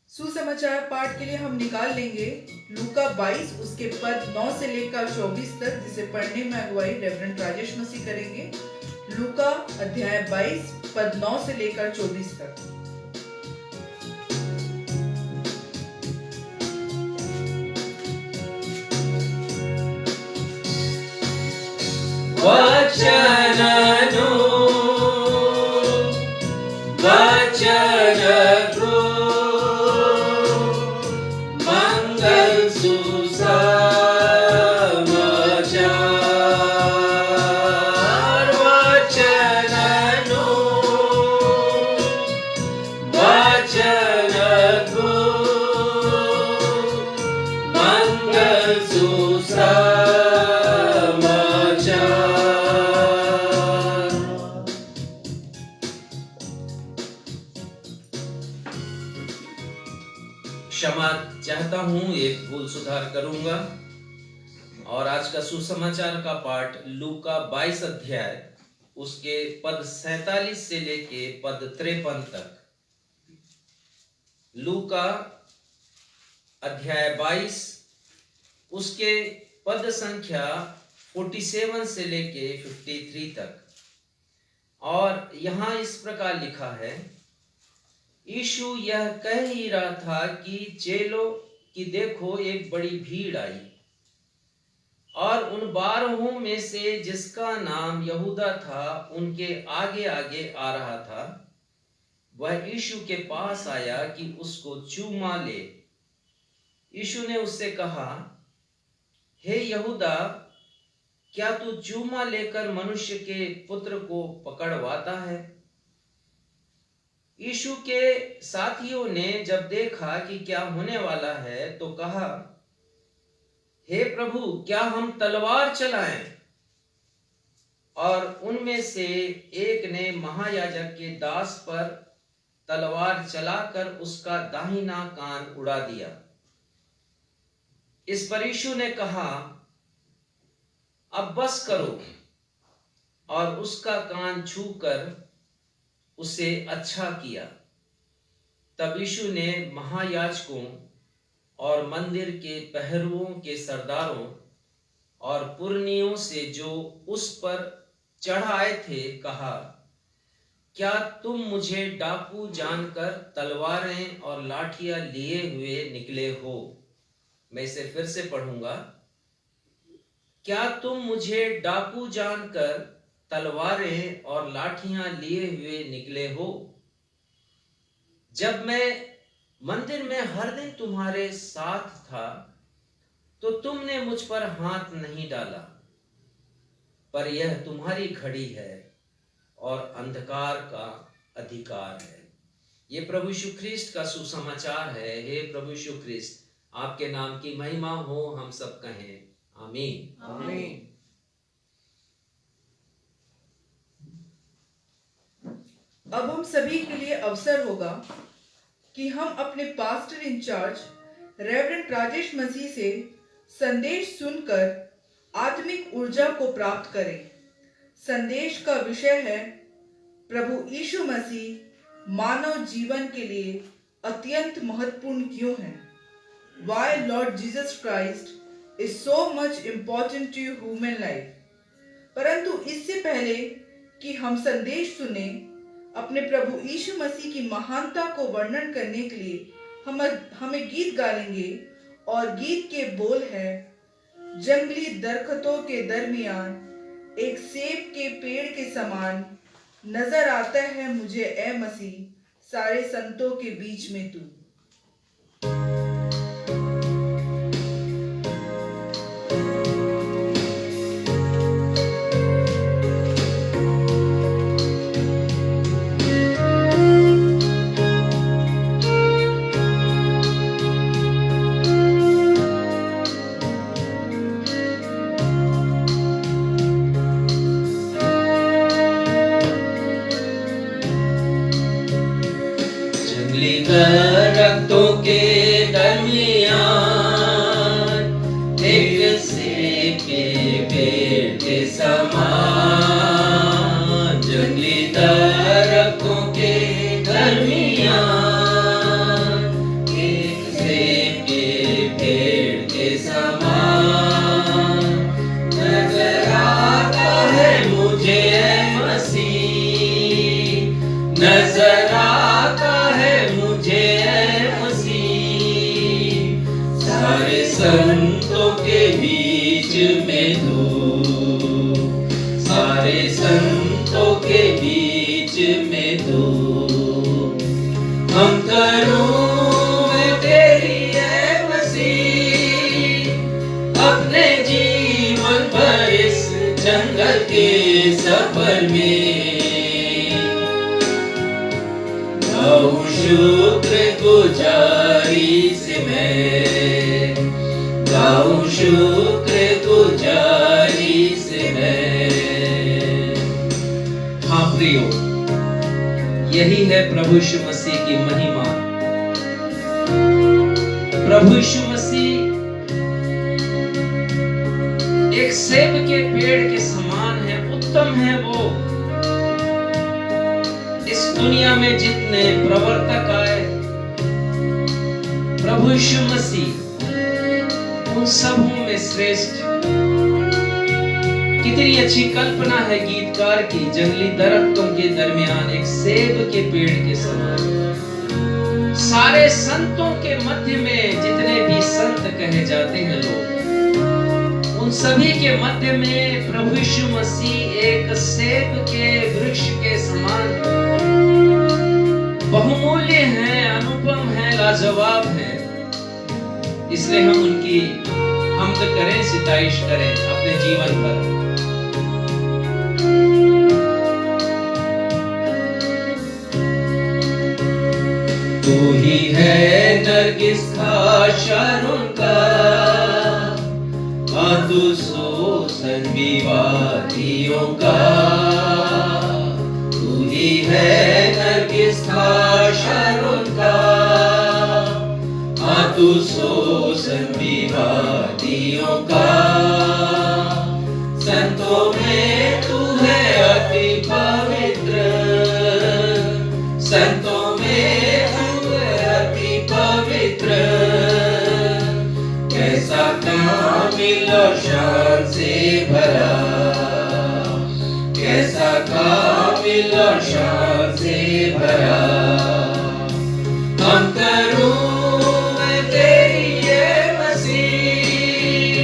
सुसमाचार पाठ के लिए हम निकाल लेंगे लूका 22 उसके पद 9 से लेकर 24 तक, जिसे पढ़ने में अगुवाई रेवरेंड राजेश मसीह करेंगे। लूका अध्याय 22 पद 9 से लेकर 24 तक। वचननु वचन को मंगल सुसमाचार। वचननु वचन को मंगल सुसमाचार। क्षमा चाहता हूं, एक भूल सुधार करूंगा। और आज का सुसमाचार का पाठ लूका 22 अध्याय उसके पद 47 से लेके पद 53 तक। लूका अध्याय 22 उसके पद संख्या 47 से लेके 53 तक। और यहां इस प्रकार लिखा है, यीशु यह कह ही रहा था कि चेलों की देखो एक बड़ी भीड़ आई, और उन 12 में से जिसका नाम यहूदा था उनके आगे आगे आ रहा था। वह यीशु के पास आया कि उसको चूमा ले। यीशु ने उससे कहा, हे यहूदा, क्या तू चूमा लेकर मनुष्य के पुत्र को पकड़वाता है? यीशु के साथियों ने जब देखा कि क्या होने वाला है तो कहा, हे प्रभु, क्या हम तलवार चलाएं? और उनमें से एक ने महायाजक के दास पर तलवार चलाकर उसका दाहिना कान उड़ा दिया। इस पर यीशु ने कहा, अब बस करो, और उसका कान छूकर उसे अच्छा किया। तब यीशु ने महायाजकों और मंदिर के पहरुओं के सरदारों और पुरनियों से जो उस पर चढ़ाए थे कहा, क्या तुम मुझे डाकू जानकर तलवारें और लाठियां लिए हुए निकले हो? मैं इसे फिर से पढ़ूंगा। क्या तुम मुझे डाकू जानकर तलवारें और लाठियां लिए हुए निकले हो? जब मैं मंदिर में हर दिन तुम्हारे साथ था तो तुमने मुझ पर हाथ नहीं डाला, पर यह तुम्हारी घड़ी है और अंधकार का अधिकार है। ये प्रभु यीशु ख्रिस्त का सुसमाचार है। हे प्रभु यीशु ख्रिस्त, आपके नाम की महिमा हो। हम सब कहें आमीन। आमीन। अब हम सभी के लिए अवसर होगा कि हम अपने पास्टर इंचार्ज रेवरेंड राजेश मसीह से संदेश सुनकर आत्मिक ऊर्जा को प्राप्त करें। संदेश का विषय है प्रभु यीशु मसीह मानव जीवन के लिए अत्यंत महत्वपूर्ण क्यों है। Why Lord Jesus Christ is so much important to human life। परंतु इससे पहले कि हम संदेश सुने, अपने प्रभु यीशु मसीह की महानता को वर्णन करने के लिए हमें गीत गाएंगे और गीत के बोल है, जंगली दरख्तों के दरमियान एक सेब के पेड़ के समान नजर आता है मुझे ए मसीह, सारे संतों के बीच में तू। दरख्तों के दरमियान एक सेब के पेड़ के समान, जंगली दरख्तों के दरमियान एक सेब के पेड़ के समान नजर आता है मुझे मसीह, नजर आता है सारे संतों के बीच में तू, सारे संतों के बीच में तू। हम करूं मैं तेरी है मसीह, अपने जीवन भर इस जंगल के सफर में गाऊं शुक्र गुजारी से मैं, गाऊं शुक्र गुजारी से मैं। हाँ प्रियो, यही है प्रभु यीशु मसीह की महिमा। प्रभु यीशु मसीह एक सेब के पेड़ के समान है, उत्तम है वो। इस दुनिया में जितने प्रवर्तक आए, प्रभु यीशु मसीह उन सबों में श्रेष्ठ। कितनी अच्छी कल्पना है गीतकार की, जंगली दरख्तों के दरमियान एक सेब के पेड़ के समान। सारे संतों के मध्य में जितने भी संत कहे जाते हैं लोग, उन सभी के मध्य में प्रभु यीशु मसीह एक सेब के वृक्ष के समान बहुमूल्य हैं, अनुपम हैं, लाजवाब हैं। इसलिए हम उनकी हमद करें, सिताइश करें अपने जीवन भर। तू ही है नरगिस का शारों का, तू सोसन विवादियों का। तू ही है नरगिस का शारों का, तू सोसन विवादियों का। संतों में तू है अति पवित्र, संतों में तू है अति पवित्र। कैसा कामिल और शान से भरा, कैसा कामिल और शान से भरा। हम करूं मैं तेरी ये मसीह,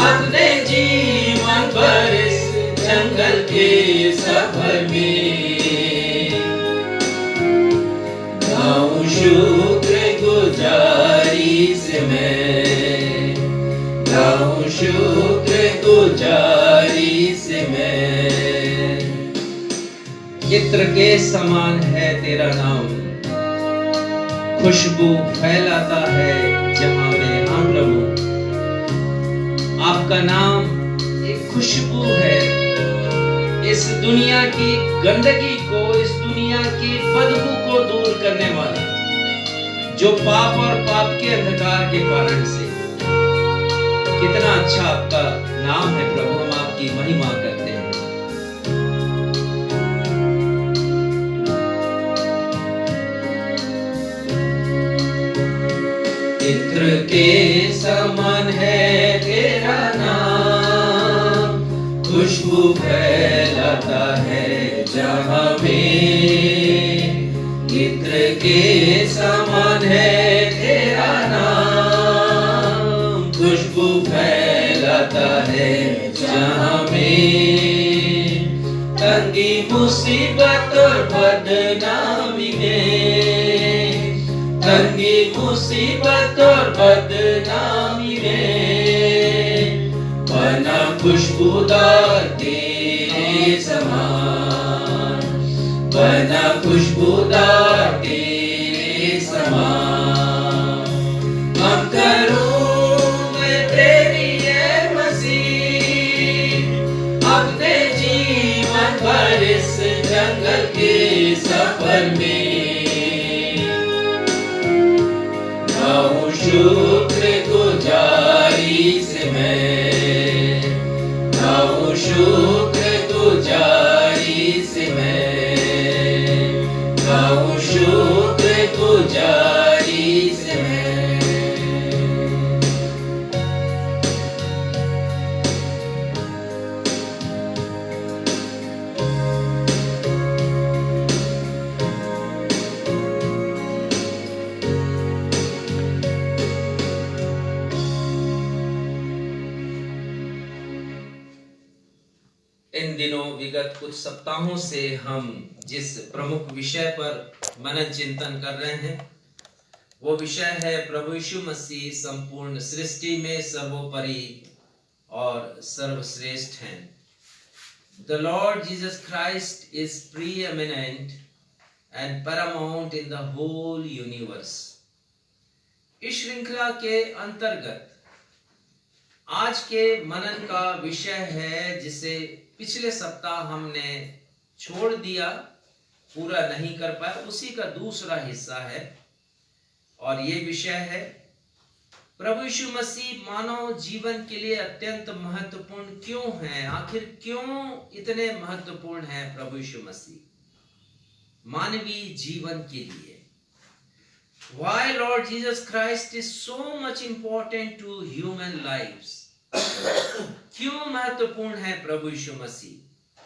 अपने जीवन भर इस जंगल के सफर में गाऊं शुक्र गुजारी से मैं, गाऊं शुक्र गुजारी से मैं। चित्र के समान है तेरा नाम, खुशबू फैलाता है जहां में हम रहूं। आपका नाम एक खुशबू है, इस दुनिया की गंदगी को, इस दुनिया की बदबू को दूर करने वाला, जो पाप और पाप के अंधकार के कारण से। कितना अच्छा आपका नाम है प्रभु, हम आपकी महिमा करते हैं। चित्र के समान है तेरा नाम, खुशबू फैलाता है जहां में। चित्र के समान है तंगी मुसीबत और बदनामी में, तंगी मुसीबत और बदनामी में, बना खुशबूदार तेरे समान, बना खुशबूदार तेरे समान। हम करूं मैं तेरी ये मसीह, अपने जीवन भर इस जंगल के सफर में गाऊं शुक्र गुजारी से मैं, गाऊं शुक्र गुजारी से मैं, गाऊं शुक्र गुजारी से मैं। इन दिनों विगत कुछ सप्ताहों से हम जिस प्रमुख विषय पर मनन चिंतन कर रहे हैं वो विषय है प्रभु यीशु मसीह संपूर्ण सृष्टि में सर्वोपरि और सर्वश्रेष्ठ हैं। The Lord Jesus Christ is preeminent and paramount in the whole universe. इस श्रृंखला के अंतर्गत आज के मनन का विषय है जिसे पिछले सप्ताह हमने छोड़ दिया, पूरा नहीं कर पाए, उसी का दूसरा हिस्सा है और ये विषय है प्रभु यीशु मसीह मानव जीवन के लिए अत्यंत महत्वपूर्ण क्यों है। आखिर क्यों इतने महत्वपूर्ण है प्रभु यीशु मसीह मानवीय जीवन के लिए। Why Lord Jesus Christ is so much important to human lives? क्यों महत्वपूर्ण है प्रभु यीशु मसीह।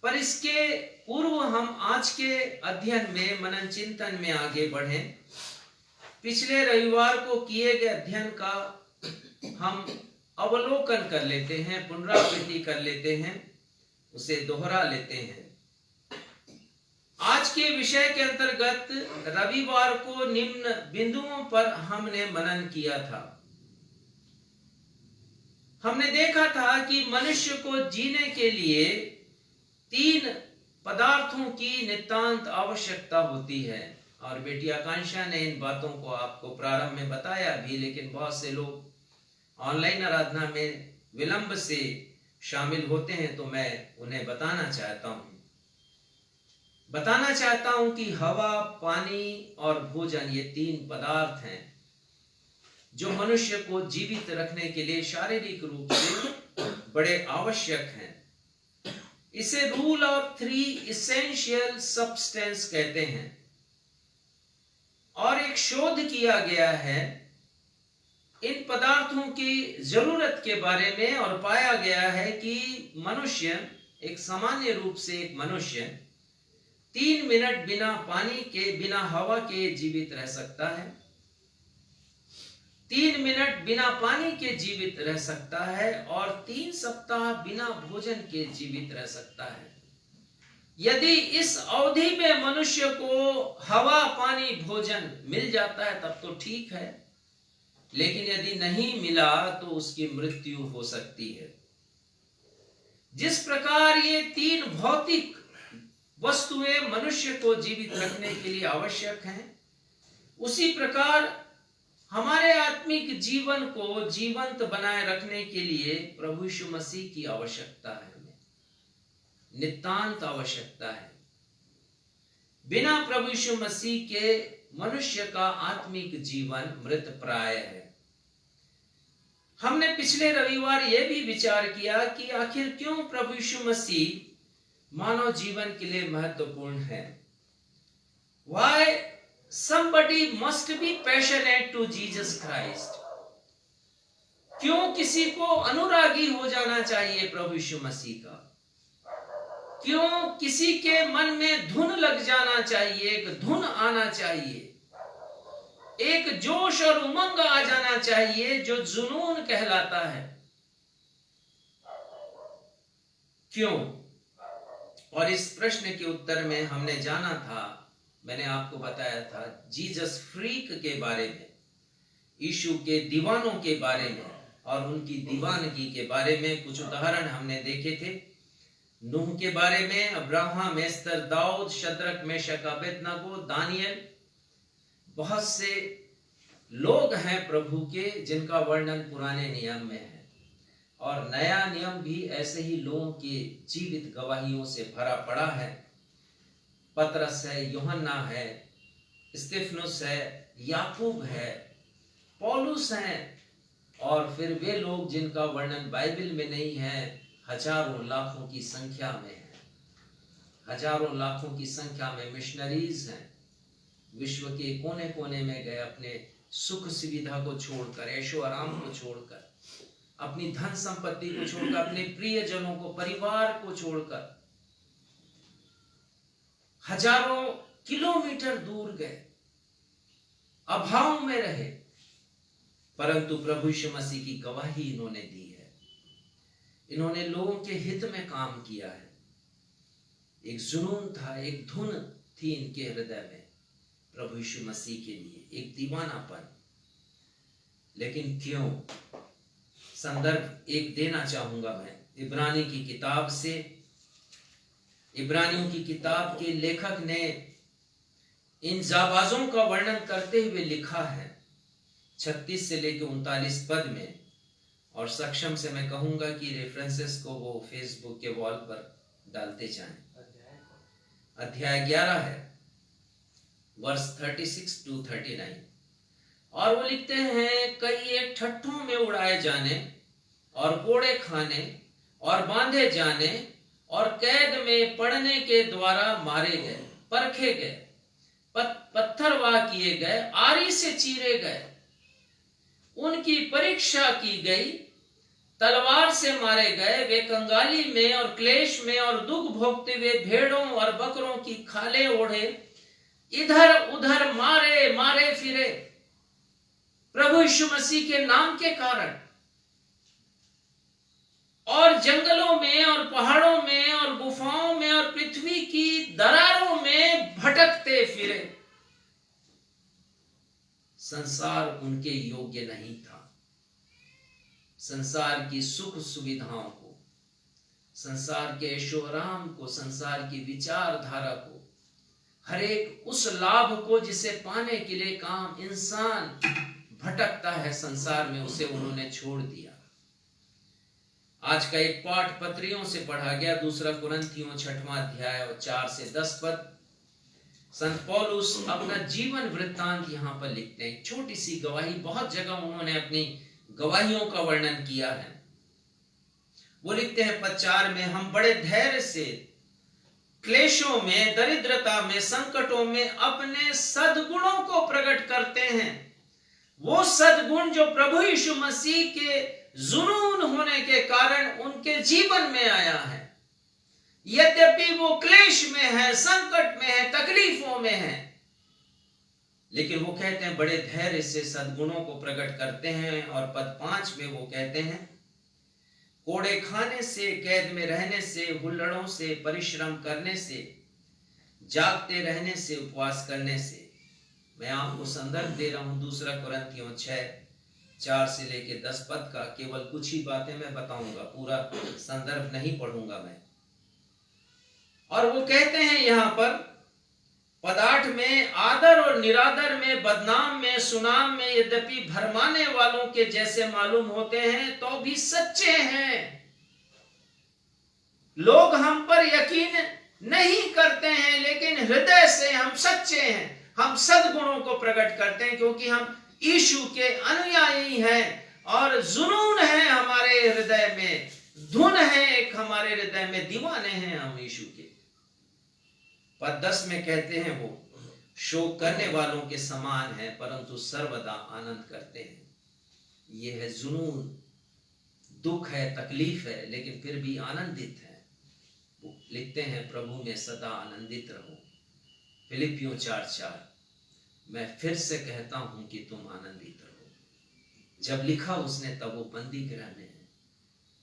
पर इसके पूर्व हम आज के अध्ययन में मनन चिंतन में आगे बढ़ें। पिछले रविवार को किए गए अध्ययन का हम अवलोकन कर लेते हैं, पुनरावृत्ति कर लेते हैं, उसे दोहरा लेते हैं। आज के विषय के अंतर्गत रविवार को निम्न बिंदुओं पर हमने मनन किया था। हमने देखा था कि मनुष्य को जीने के लिए 3 पदार्थों की नितांत आवश्यकता होती है और बेटी आकांक्षा ने इन बातों को आपको प्रारंभ में बताया भी, लेकिन बहुत से लोग ऑनलाइन आराधना में विलंब से शामिल होते हैं तो मैं उन्हें बताना चाहता हूं कि हवा, पानी और भोजन ये 3 पदार्थ हैं जो मनुष्य को जीवित रखने के लिए शारीरिक रूप से बड़े आवश्यक हैं। इसे रूल ऑफ 3 इसेंशियल सब्सटेंस कहते हैं और एक शोध किया गया है इन पदार्थों की जरूरत के बारे में और पाया गया है कि मनुष्य, एक सामान्य रूप से एक मनुष्य 3 मिनट बिना पानी के, बिना हवा के जीवित रह सकता है, 3 मिनट बिना पानी के जीवित रह सकता है और 3 सप्ताह बिना भोजन के जीवित रह सकता है। यदि इस अवधि में मनुष्य को हवा, पानी, भोजन मिल जाता है तब तो ठीक है, लेकिन यदि नहीं मिला तो उसकी मृत्यु हो सकती है। जिस प्रकार ये 3 भौतिक वस्तुएं मनुष्य को जीवित रखने के लिए आवश्यक हैं, उसी प्रकार हमारे आत्मिक जीवन को जीवंत बनाए रखने के लिए प्रभु यीशु मसीह की आवश्यकता है, नितांत आवश्यकता है। बिना प्रभु यीशु मसीह के मनुष्य का आत्मिक जीवन मृत प्राय है। हमने पिछले रविवार यह भी विचार किया कि आखिर क्यों प्रभु यीशु मसीह मानव जीवन के लिए महत्वपूर्ण है। Why somebody must be passionate to Jesus Christ? क्यों किसी को अनुरागी हो जाना चाहिए प्रभु यीशु मसीह का? क्यों किसी के मन में धुन लग जाना चाहिए, एक धुन आना चाहिए, एक जोश और उमंग आ जाना चाहिए जो जुनून कहलाता है। क्यों? और इस प्रश्न के उत्तर में हमने जाना था, मैंने आपको बताया था जीसस फ्रीक के बारे में, यीशु के दीवानों के बारे में और उनकी दीवानगी के बारे में कुछ उदाहरण हमने देखे थे। नूह के बारे में, अब्राहम, एस्तर, दाऊद, शद्रक, मेशक, अबेदनगो, दानियल, बहुत से लोग हैं प्रभु के जिनका वर्णन पुराने नियम में है और नया नियम भी ऐसे ही लोगों की जीवित गवाहियों से भरा पड़ा है। पतरस है, यूहन्ना है, स्तिफनुस है, याकूब है, पौलुस हैं और फिर वे लोग जिनका वर्णन बाइबल में नहीं है, हजारों लाखों की संख्या में है। हजारों लाखों की संख्या में मिशनरीज हैं, विश्व के कोने कोने में गए, अपने सुख सुविधा को छोड़कर, ऐशो आराम को छोड़कर, अपनी धन संपत्ति को छोड़कर, अपने प्रियजनों को, परिवार को छोड़कर हजारों किलोमीटर दूर गए, अभाव में रहे, परंतु प्रभु यीशु मसीह की गवाही इन्होंने दी है। इन्होंने लोगों के हित में काम किया है। एक जुनून था, एक धुन थी इनके हृदय में प्रभु यीशु मसीह के लिए, एक दीवानापन। लेकिन क्यों? संदर्भ एक देना चाहूंगा मैं इब्रानी की किताब से। इब्रानियों की किताब के लेखक ने इन जाबाजों का वर्णन करते हुए लिखा है 36 से लेकर 39 पद में, और सक्षम से मैं कहूंगा कि रेफरेंसेस को वो फेसबुक के वॉल पर डालते जाएं। अध्याय 11 है, वर्ष 36 to 39, और वो लिखते हैं, कई एक ठट्ठों में उड़ाए जाने और कोड़े खाने और बांधे जाने और कैद में पड़ने के द्वारा मारे गए, परखे गए, पत्थरवाह किए गए, आरी से चीरे गए, उनकी परीक्षा की गई, तलवार से मारे गए, वे कंगाली में और क्लेश में और दुख भोगते हुए भेड़ों और बकरों की खाले ओढ़े इधर उधर मारे मारे फिरे प्रभु यीशु मसीह के नाम के कारण, और जंगलों में और पहाड़ों में और गुफाओं में और पृथ्वी की दरारों में भटकते फिरे। संसार उनके योग्य नहीं था। संसार की सुख सुविधाओं को, संसार के ऐशो आराम को, संसार की विचारधारा को, हर एक उस लाभ को जिसे पाने के लिए काम इंसान भटकता है संसार में, उसे उन्होंने छोड़ दिया। आज का एक पाठ पत्रियों से पढ़ा गया, 2 कुरिन्थियों 6वां अध्याय और 4 से 10 पद। संत पौलुस अपना जीवन वृत्तांत यहाँ पर लिखते हैं, छोटी सी गवाही। बहुत जगह उन्होंने अपनी गवाहियों का वर्णन किया है। वो लिखते हैं पद 4 में, हम बड़े धैर्य से क्लेशों में, दरिद्रता में, संकटों में अपने सद्गुणों को प्रकट करते हैं। वो सद्गुण जो प्रभु यीशु मसीह के जुनून होने के कारण उनके जीवन में आया है। यद्यपि वो क्लेश में है, संकट में है, तकलीफों में है, लेकिन वो कहते हैं बड़े धैर्य से सद्गुणों को प्रकट करते हैं। और पद 5 में वो कहते हैं, कोड़े खाने से, कैद में रहने से, हुल्लड़ों से, परिश्रम करने से, जागते रहने से, उपवास करने से। मैं आपको संदर्भ दे रहा हूं 2 कुरिन्थियों 6:4 से लेके 10 पद का। केवल कुछ ही बातें मैं बताऊंगा, पूरा संदर्भ नहीं पढ़ूंगा मैं। और वो कहते हैं यहां पर पद 8 में, आदर और निरादर में, बदनाम में, सुनाम में, यद्यपि भरमाने वालों के जैसे मालूम होते हैं तो भी सच्चे हैं। लोग हम पर यकीन नहीं करते हैं, लेकिन हृदय से हम सच्चे हैं। हम सद्गुणों को प्रकट करते हैं क्योंकि हम यीशु के अनुयायी हैं और जुनून है हमारे हृदय में, धुन है एक हमारे हृदय में, दीवाने हैं हम यीशु के। पद 10 में कहते हैं, वो शोक करने वालों के समान है परंतु सर्वदा आनंद करते हैं। यह है जुनून, दुख है, तकलीफ है, लेकिन फिर भी आनंदित है। वो लिखते हैं, प्रभु में सदा आनंदित रहो। फिलिपियों 4:4, मैं फिर से कहता हूं कि तुम आनंदित रहो। जब लिखा उसने तब वो बंदी गृह में है,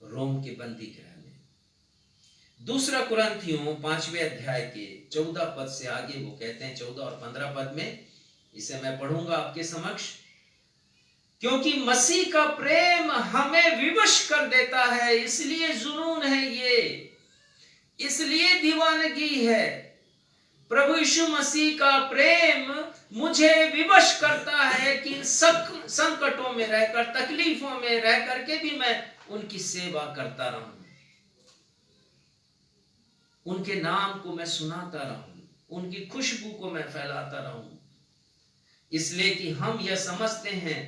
रोम के बंदी गृह में। दूसरा कुरिन्थियों 5वें अध्याय के 14 पद से आगे वो कहते हैं, 14 और 15 पद में, इसे मैं पढ़ूंगा आपके समक्ष। क्योंकि मसीह का प्रेम हमें विवश कर देता है, इसलिए जुनून है ये, इसलिए दीवानगी है। प्रभु यीशु मसीह का प्रेम मुझे विवश करता है कि संकटों में रहकर, तकलीफों में रह करके भी मैं उनकी सेवा करता रहूं, उनके नाम को मैं सुनाता रहूं, उनकी खुशबू को मैं फैलाता रहूं। इसलिए कि हम यह समझते हैं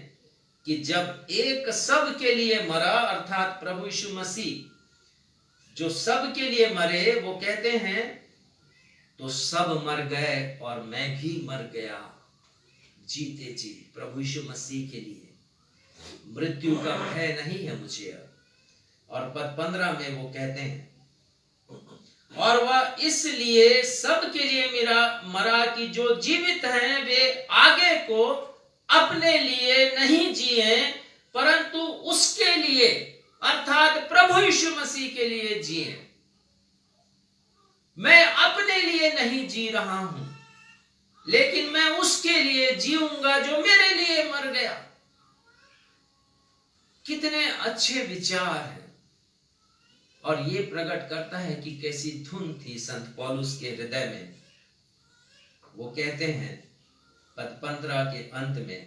कि जब एक सब के लिए मरा, अर्थात प्रभु यीशु मसीह जो सब के लिए मरे, वो कहते हैं तो सब मर गए और मैं भी मर गया जीते जी प्रभु यीशु मसीह के लिए। मृत्यु का भय नहीं है मुझे अब। और पद 15 में वो कहते हैं, और वह इसलिए सब के लिए मेरा मरा कि जो जीवित हैं वे आगे को अपने लिए नहीं जिए, परंतु उसके लिए, अर्थात प्रभु यीशु मसीह के लिए जिए। मैं अपने लिए नहीं जी रहा हूं, लेकिन मैं उसके लिए जीऊंगा जो मेरे लिए मर गया। कितने अच्छे विचार हैं। और ये प्रकट करता है कि कैसी धुन थी संत पौलुस के हृदय में। वो कहते हैं पद 15 के अंत में,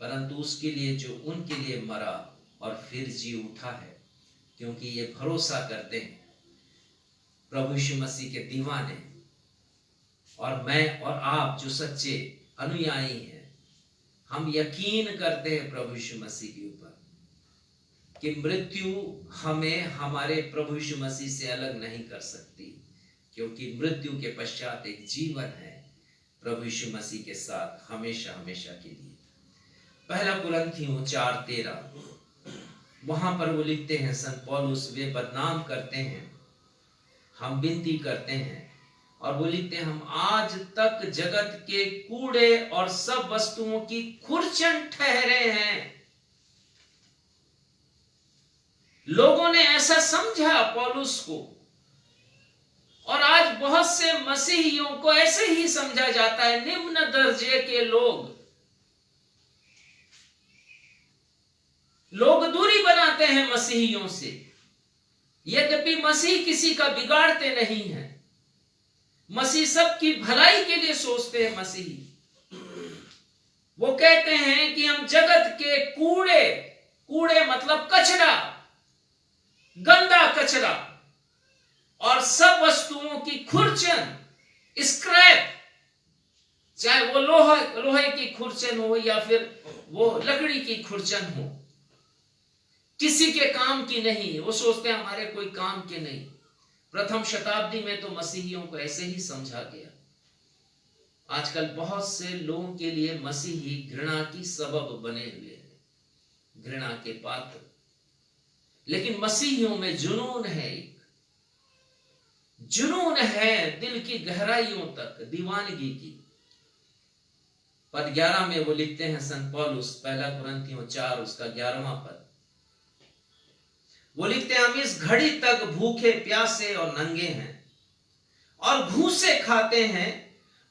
परंतु उसके लिए जो उनके लिए मरा और फिर जी उठा है, क्योंकि ये भरोसा करते हैं प्रभु यीशु मसीह के दीवाने, और मैं और आप जो सच्चे अनुयायी हैं, हम यकीन करते हैं प्रभु यीशु मसीह के ऊपर कि मृत्यु हमें हमारे प्रभु यीशु मसीह से अलग नहीं कर सकती, क्योंकि मृत्यु के पश्चात एक जीवन है प्रभु यीशु मसीह के साथ हमेशा हमेशा के लिए। पहला कुरिन्थियों 4:13, वहां पर वो लिखते हैं संत पौलुस, वे बदनाम करते हैं, हम विनती करते हैं, और वो लिखते हैं, हम आज तक जगत के कूड़े और सब वस्तुओं की खुरचन ठहरे हैं। लोगों ने ऐसा समझा पौलुस को, और आज बहुत से मसीहियों को ऐसे ही समझा जाता है। निम्न दर्जे के लोग दूरी बनाते हैं मसीहियों से, यद्यपि मसीह किसी का बिगाड़ते नहीं हैं। मसीह सबकी भलाई के लिए सोचते हैं। मसीही वो कहते हैं कि हम जगत के कूड़े मतलब कचरा, गंदा कचरा, और सब वस्तुओं की खुरचन, स्क्रैप, चाहे वो लोहे की खुरचन हो या फिर वो लकड़ी की खुरचन हो, किसी के काम की नहीं। वो सोचते हैं हमारे कोई काम के नहीं। प्रथम शताब्दी में तो मसीहियों को ऐसे ही समझा गया। आजकल बहुत से लोगों के लिए मसीही घृणा की सबब बने हुए हैं, घृणा के पात्र। लेकिन मसीहियों में जुनून है, जुनून है दिल की गहराइयों तक, दीवानगी की। पद 11 में वो लिखते हैं संत पौलुस, पहला कुरिन्थियों 4 उसका 11वां पद, वो लिखते हैं, हम इस घड़ी तक भूखे प्यासे और नंगे हैं, और घूसे खाते हैं,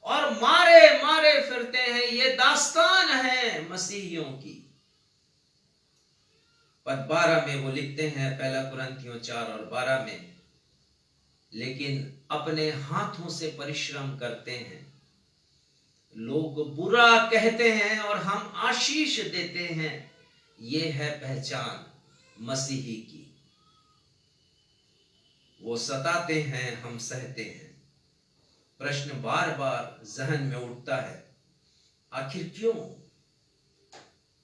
और मारे मारे फिरते हैं। ये दास्तान है मसीहियों की। पद 12 में वो लिखते हैं, पहला कुरिन्थियों 4 और 12 में, लेकिन अपने हाथों से परिश्रम करते हैं। लोग बुरा कहते हैं और हम आशीष देते हैं। ये है पहचान मसीही की। वो सताते हैं, हम सहते हैं। प्रश्न बार बार जहन में उठता है, आखिर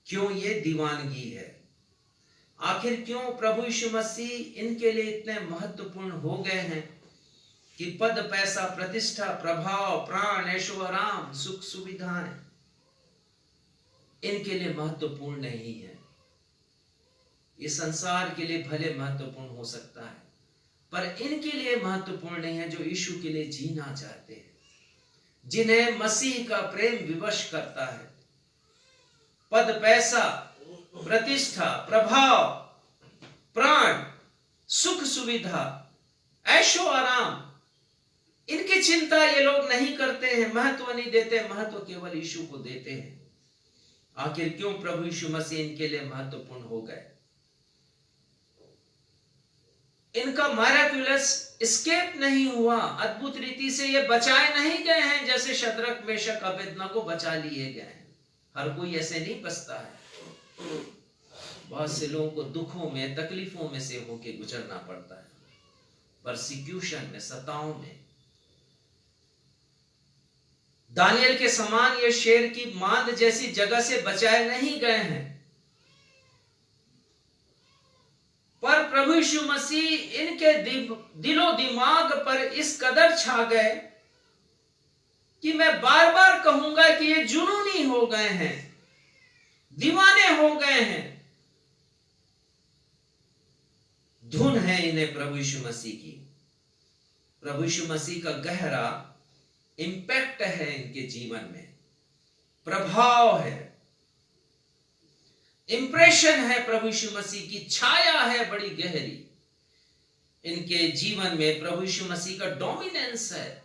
क्यों ये दीवानगी है? आखिर क्यों प्रभु यीशु मसीह इनके लिए इतने महत्वपूर्ण हो गए हैं कि पद, पैसा, प्रतिष्ठा, प्रभाव, प्राण, ऐशो आराम, सुख सुविधाएं इनके लिए महत्वपूर्ण नहीं है। ये संसार के लिए भले महत्वपूर्ण हो सकता है, पर इनके लिए महत्वपूर्ण नहीं है जो यीशु के लिए जीना चाहते हैं, जिन्हें मसीह का प्रेम विवश करता है। पद, पैसा, प्रतिष्ठा, प्रभाव, प्राण, सुख सुविधा, ऐशो आराम चिंता ये लोग नहीं करते हैं, महत्व नहीं देते, महत्व केवल यीशु को देते हैं। आखिर क्यों प्रभु यीशु मसीह इनके लिए महत्वपूर्ण हो गए? इनका मैराक्युलस एस्केप नहीं हुआ, अद्भुत रीति से ये बचाए नहीं गए हैं जैसे शद्रक मेशक अबेदनगो बचा लिए गए हैं। हर कोई ऐसे नहीं बचता है। बहुत से लोगों को दुखों में, तकलीफों में से होके गुजरना पड़ता है, परसिक्यूशन में, सताओं में। दानियल के समान ये शेर की मांद जैसी जगह से बचाए नहीं गए हैं, पर प्रभु यीशु मसीह इनके दिलो दिमाग पर इस कदर छा गए कि मैं बार बार कहूंगा कि ये जुनूनी हो गए हैं, दीवाने हो गए हैं। धुन है इन्हें प्रभु यीशु मसीह की। प्रभु यीशु मसीह का गहरा इंपैक्ट है इनके जीवन में, प्रभाव है, इंप्रेशन है, प्रभु यीशु मसीह की छाया है बड़ी गहरी इनके जीवन में। प्रभु यीशु मसीह का डोमिनेंस है,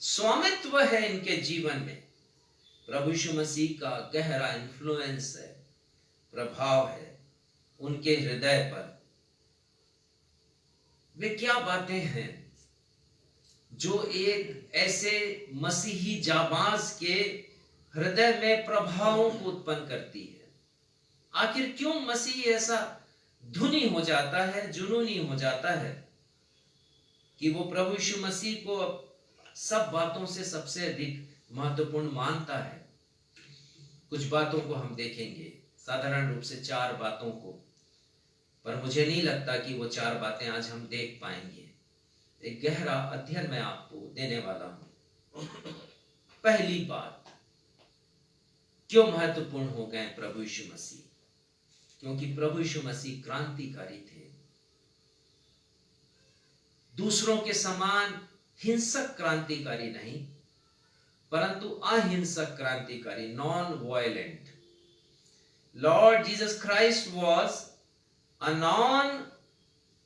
स्वामित्व है इनके जीवन में। प्रभु यीशु मसीह का गहरा इन्फ्लुएंस है, प्रभाव है उनके हृदय पर। वे क्या बातें हैं जो एक ऐसे मसीही जाबाज के हृदय में प्रभावों को उत्पन्न करती है? आखिर क्यों मसीह ऐसा धुनी हो जाता है, जुनूनी हो जाता है कि वो प्रभु यीशु मसीह को सब बातों से सबसे अधिक महत्वपूर्ण मानता है? कुछ बातों को हम देखेंगे, साधारण रूप से 4 बातों को, पर मुझे नहीं लगता कि वो 4 बातें आज हम देख पाएंगे। एक गहरा अध्ययन मैं आपको देने वाला हूं। पहली बात, क्यों महत्वपूर्ण हो गए प्रभु यीशु मसीह? क्योंकि प्रभु यीशु मसीह क्रांतिकारी थे। दूसरों के समान हिंसक क्रांतिकारी नहीं, परंतु अहिंसक क्रांतिकारी, non violent. Lord Jesus Christ was a non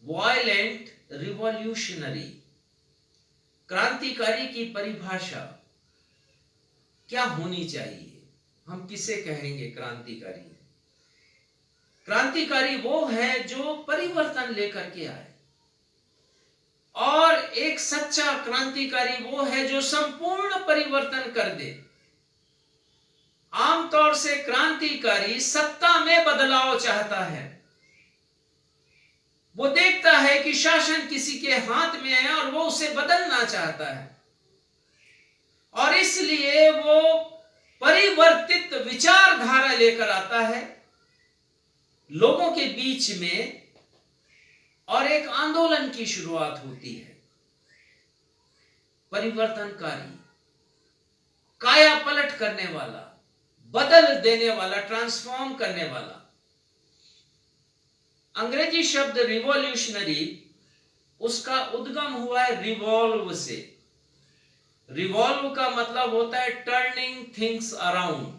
violent revolutionary. क्रांतिकारी की परिभाषा क्या होनी चाहिए? हम किसे कहेंगे क्रांतिकारी? क्रांतिकारी वो है जो परिवर्तन लेकर के आए, और एक सच्चा क्रांतिकारी वो है जो संपूर्ण परिवर्तन कर दे। आमतौर से क्रांतिकारी सत्ता में बदलाव चाहता है। वो देखता है कि शासन किसी के हाथ में है और वो उसे बदलना चाहता है, और इसलिए वो परिवर्तित विचारधारा लेकर आता है लोगों के बीच में, और एक आंदोलन की शुरुआत होती है। परिवर्तनकारी, काया पलट करने वाला, बदल देने वाला, ट्रांसफॉर्म करने वाला। अंग्रेजी शब्द रिवॉल्यूशनरी, उसका उद्गम हुआ है रिवॉल्व से। रिवॉल्व का मतलब होता है टर्निंग थिंग्स अराउंड,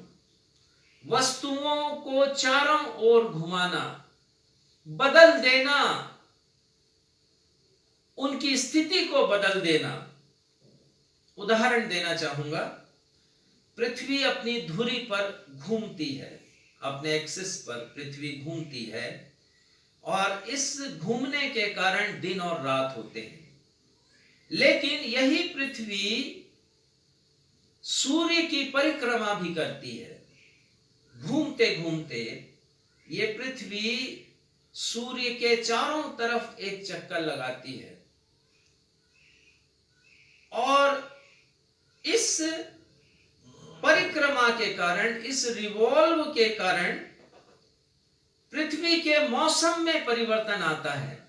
वस्तुओं को चारों ओर घुमाना, बदल देना, उनकी स्थिति को बदल देना। उदाहरण देना चाहूंगा, पृथ्वी अपनी धुरी पर घूमती है, अपने एक्सिस पर पृथ्वी घूमती है, और इस घूमने के कारण दिन और रात होते हैं। लेकिन यही पृथ्वी सूर्य की परिक्रमा भी करती है। घूमते घूमते ये पृथ्वी सूर्य के चारों तरफ एक चक्कर लगाती है, और इस परिक्रमा के कारण, इस रिवॉल्व के कारण पृथ्वी के मौसम में परिवर्तन आता है।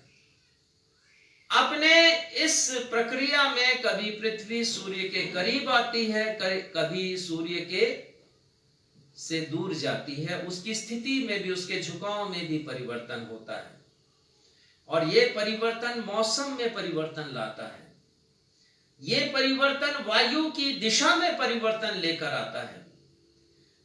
अपने इस प्रक्रिया में कभी पृथ्वी सूर्य के करीब आती है, कभी सूर्य के से दूर जाती है। उसकी स्थिति में भी, उसके झुकाव में भी परिवर्तन होता है, और यह परिवर्तन मौसम में परिवर्तन लाता है। ये परिवर्तन वायु की दिशा में परिवर्तन लेकर आता है।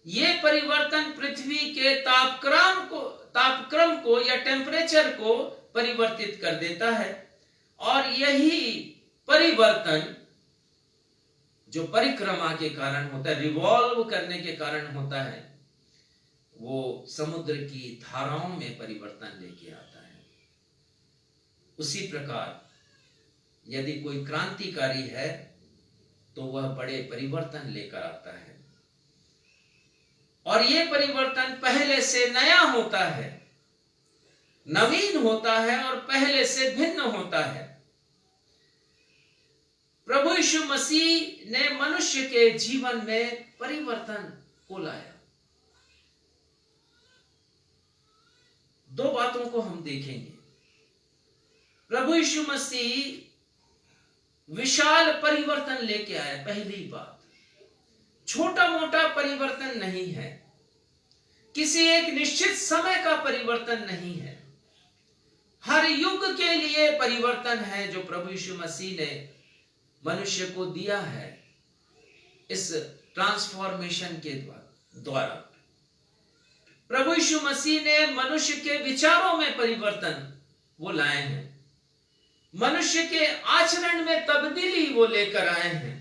ये परिवर्तन पृथ्वी के तापक्रम को या टेम्परेचर को परिवर्तित कर देता है, और यही परिवर्तन जो परिक्रमा के कारण होता है, रिवॉल्व करने के कारण होता है, वो समुद्र की धाराओं में परिवर्तन लेके आता है। उसी प्रकार यदि कोई क्रांतिकारी है तो वह बड़े परिवर्तन लेकर आता है, और ये परिवर्तन पहले से नया होता है, नवीन होता है और पहले से भिन्न होता है। प्रभु यीशु मसीह ने मनुष्य के जीवन में परिवर्तन को लाया। दो बातों को हम देखेंगे। प्रभु यीशु मसीह विशाल परिवर्तन लेके आए। पहली बात, छोटा मोटा परिवर्तन नहीं है, किसी एक निश्चित समय का परिवर्तन नहीं है, हर युग के लिए परिवर्तन है जो प्रभु यीशु मसीह ने मनुष्य को दिया है इस ट्रांसफॉर्मेशन के द्वारा। प्रभु यीशु मसीह ने मनुष्य के विचारों में परिवर्तन वो लाए हैं, मनुष्य के आचरण में तब्दीली वो लेकर आए हैं,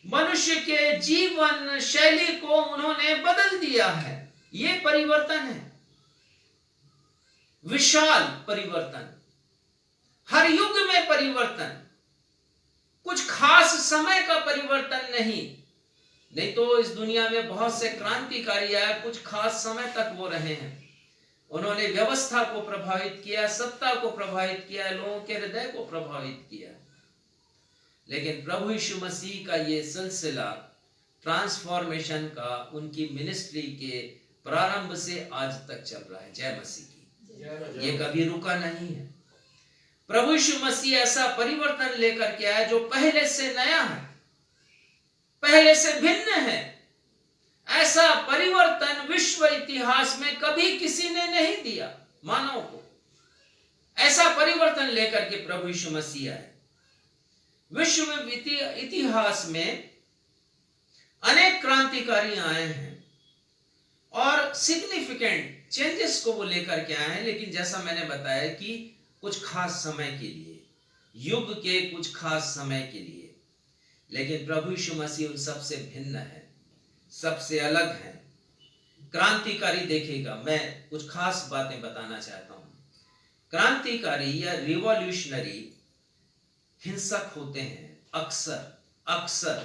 मनुष्य के जीवन शैली को उन्होंने बदल दिया है। ये परिवर्तन है, विशाल परिवर्तन, हर युग में परिवर्तन, कुछ खास समय का परिवर्तन नहीं तो इस दुनिया में बहुत से क्रांतिकारी आए, कुछ खास समय तक वो रहे हैं, उन्होंने व्यवस्था को प्रभावित किया, सत्ता को प्रभावित किया, लोगों के हृदय को प्रभावित किया। लेकिन प्रभु यीशु मसीह का ये सिलसिला ट्रांसफॉर्मेशन का उनकी मिनिस्ट्री के प्रारंभ से आज तक चल रहा है। जय मसीह की। ये कभी रुका नहीं है। प्रभु यीशु मसीह ऐसा परिवर्तन लेकर के आया जो पहले से नया है, पहले से भिन्न है। ऐसा परिवर्तन विश्व इतिहास में कभी किसी ने नहीं दिया मानव को। ऐसा परिवर्तन लेकर के प्रभु यीशु मसीह आए। विश्व इतिहास में अनेक क्रांतिकारी आए हैं और सिग्निफिकेंट चेंजेस को वो लेकर के आए हैं, लेकिन जैसा मैंने बताया कि कुछ खास समय के लिए, युग के कुछ खास समय के लिए। लेकिन प्रभु यीशु मसीह उन सबसे भिन्न है, सबसे अलग है, क्रांतिकारी। देखिएगा, मैं कुछ खास बातें बताना चाहता हूं। क्रांतिकारी या रिवॉल्यूशनरी हिंसक होते हैं, अक्सर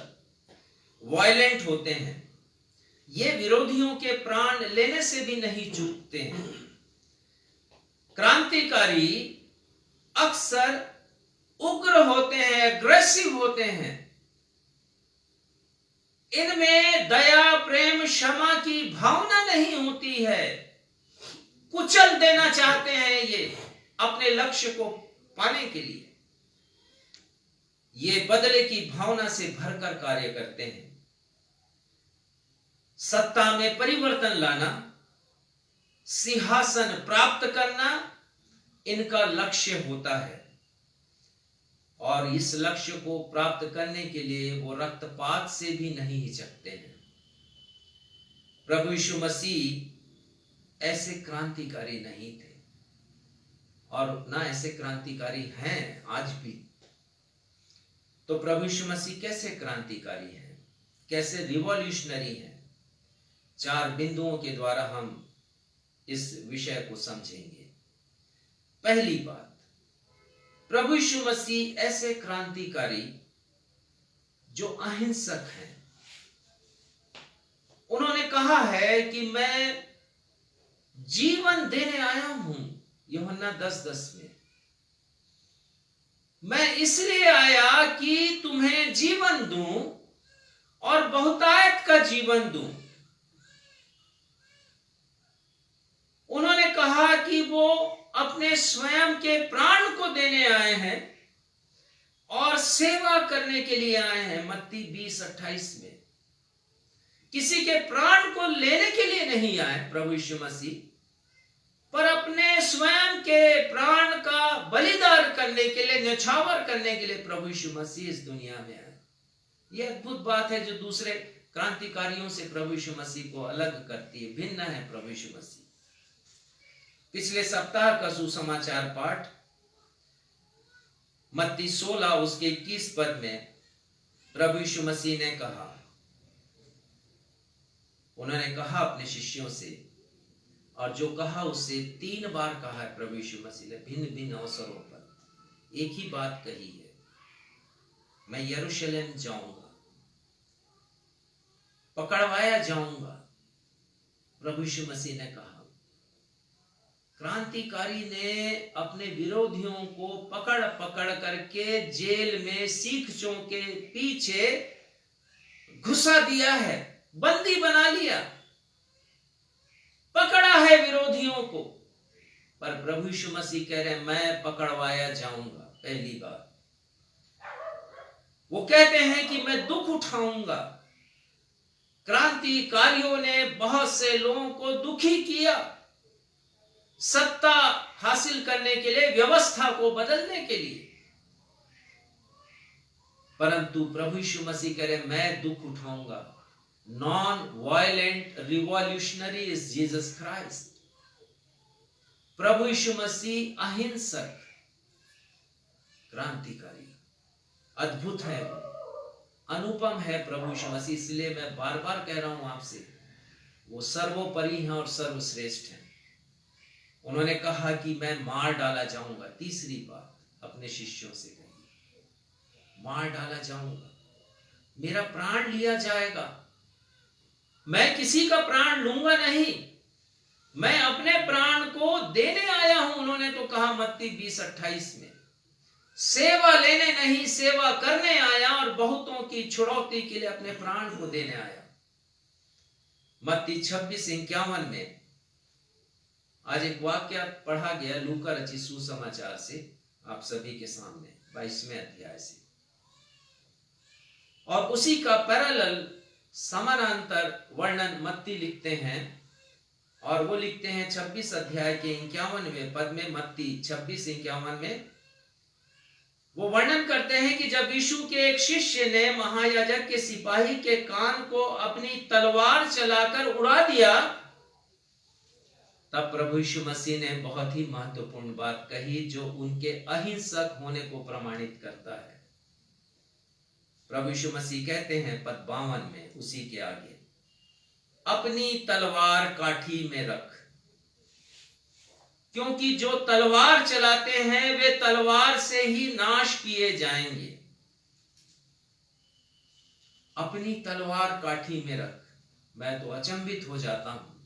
वायलेंट होते हैं, ये विरोधियों के प्राण लेने से भी नहीं चूकते हैं। क्रांतिकारी अक्सर उग्र होते हैं, एग्रेसिव होते हैं, इनमें दया, प्रेम, क्षमा की भावना नहीं होती है, कुचल देना चाहते हैं ये अपने लक्ष्य को पाने के लिए। ये बदले की भावना से भरकर कार्य करते हैं। सत्ता में परिवर्तन लाना, सिंहासन प्राप्त करना इनका लक्ष्य होता है, और इस लक्ष्य को प्राप्त करने के लिए वो रक्तपात से भी नहीं हिचकते हैं। प्रभु यीशु मसीह ऐसे क्रांतिकारी नहीं थे, और ना ऐसे क्रांतिकारी हैं आज भी। तो प्रभु यीशु मसीह कैसे क्रांतिकारी हैं, कैसे रिवॉल्यूशनरी हैं, 4 बिंदुओं के द्वारा हम इस विषय को समझेंगे। पहली बात, प्रभु यीशु मसीह ऐसे क्रांतिकारी जो अहिंसक हैं। उन्होंने कहा है कि मैं जीवन देने आया हूं, यूहन्ना 10:10 में। मैं इसलिए आया कि तुम्हें जीवन दूं और बहुतायत का जीवन दूं। उन्होंने कहा कि वो अपने स्वयं के प्राण को देने आए हैं और सेवा करने के लिए आए हैं। मत्ती 20:28 में किसी के प्राण को लेने के लिए नहीं आए प्रभु यीशु मसीह, पर अपने स्वयं के प्राण का बलिदान करने के लिए, न्यौछावर करने के लिए प्रभु यीशु मसीह इस दुनिया में आए। यह अद्भुत बात है जो दूसरे क्रांतिकारियों से प्रभु यीशु मसीह को अलग करती है, भिन्न है प्रभु यीशु मसीह। पिछले सप्ताह का सुसमाचार पाठ मत्ती 16 उसके 21 पद में प्रभु यीशु मसीह ने कहा, उन्होंने कहा अपने शिष्यों से, और जो कहा उससे 3 बार कहा है प्रभु यीशु मसीह ने भिन्न भिन्न अवसरों पर एक ही बात कही है, मैं यरूशलेम जाऊंगा, पकड़वाया जाऊंगा। प्रभु यीशु मसीह ने कहा, क्रांतिकारी ने अपने विरोधियों को पकड़ पकड़ करके जेल में सीखचों के पीछे घुसा दिया है, बंदी बना लिया, पकड़ा है विरोधियों को। पर प्रभु यीशु मसीह कह रहे हैं, मैं पकड़वाया जाऊंगा। पहली बार वो कहते हैं कि मैं दुख उठाऊंगा। क्रांतिकारियों ने बहुत से लोगों को दुखी किया, सत्ता हासिल करने के लिए, व्यवस्था को बदलने के लिए। परंतु प्रभु यीशु मसीह कह रहे, मैं दुख उठाऊंगा। Non violent revolutionary is Jesus Christ. प्रभु यीशु मसीह अहिंसक क्रांतिकारी, अद्भुत है, अनुपम है प्रभु यीशु मसीह। इसलिए मैं बार बार कह रहा हूं आपसे, वो सर्वोपरि हैं और सर्वश्रेष्ठ हैं। उन्होंने कहा कि मैं मार डाला जाऊंगा। तीसरी बात अपने शिष्यों से कही, मार डाला जाऊंगा, मेरा प्राण लिया जाएगा। मैं किसी का प्राण लूंगा नहीं, मैं अपने प्राण को देने आया हूं। उन्होंने तो कहा मत्ती 20:28 में, सेवा लेने नहीं सेवा करने आया और बहुतों की छुड़ौती के लिए अपने प्राण को देने आया। मत्ती 26:51 में आज एक वाक्य पढ़ा गया लूका रचित सुसमाचार से आप सभी के सामने 22वें अध्याय से, और उसी का पैरेलल समानांतर वर्णन मत्ती लिखते हैं, और वो लिखते हैं 26 अध्याय के 51वें पद में। मत्ती 26:51 में वो वर्णन करते हैं कि जब यीशु के एक शिष्य ने महायाजक के सिपाही के कान को अपनी तलवार चलाकर उड़ा दिया, तब प्रभु यीशु मसीह ने बहुत ही महत्वपूर्ण बात कही जो उनके अहिंसक होने को प्रमाणित करता है। प्रभु यीशु मसीह कहते हैं पद 52 में, उसी के आगे, अपनी तलवार काठी में रख, क्योंकि जो तलवार चलाते हैं वे तलवार से ही नाश किए जाएंगे। अपनी तलवार काठी में रख। मैं तो अचंभित हो जाता हूं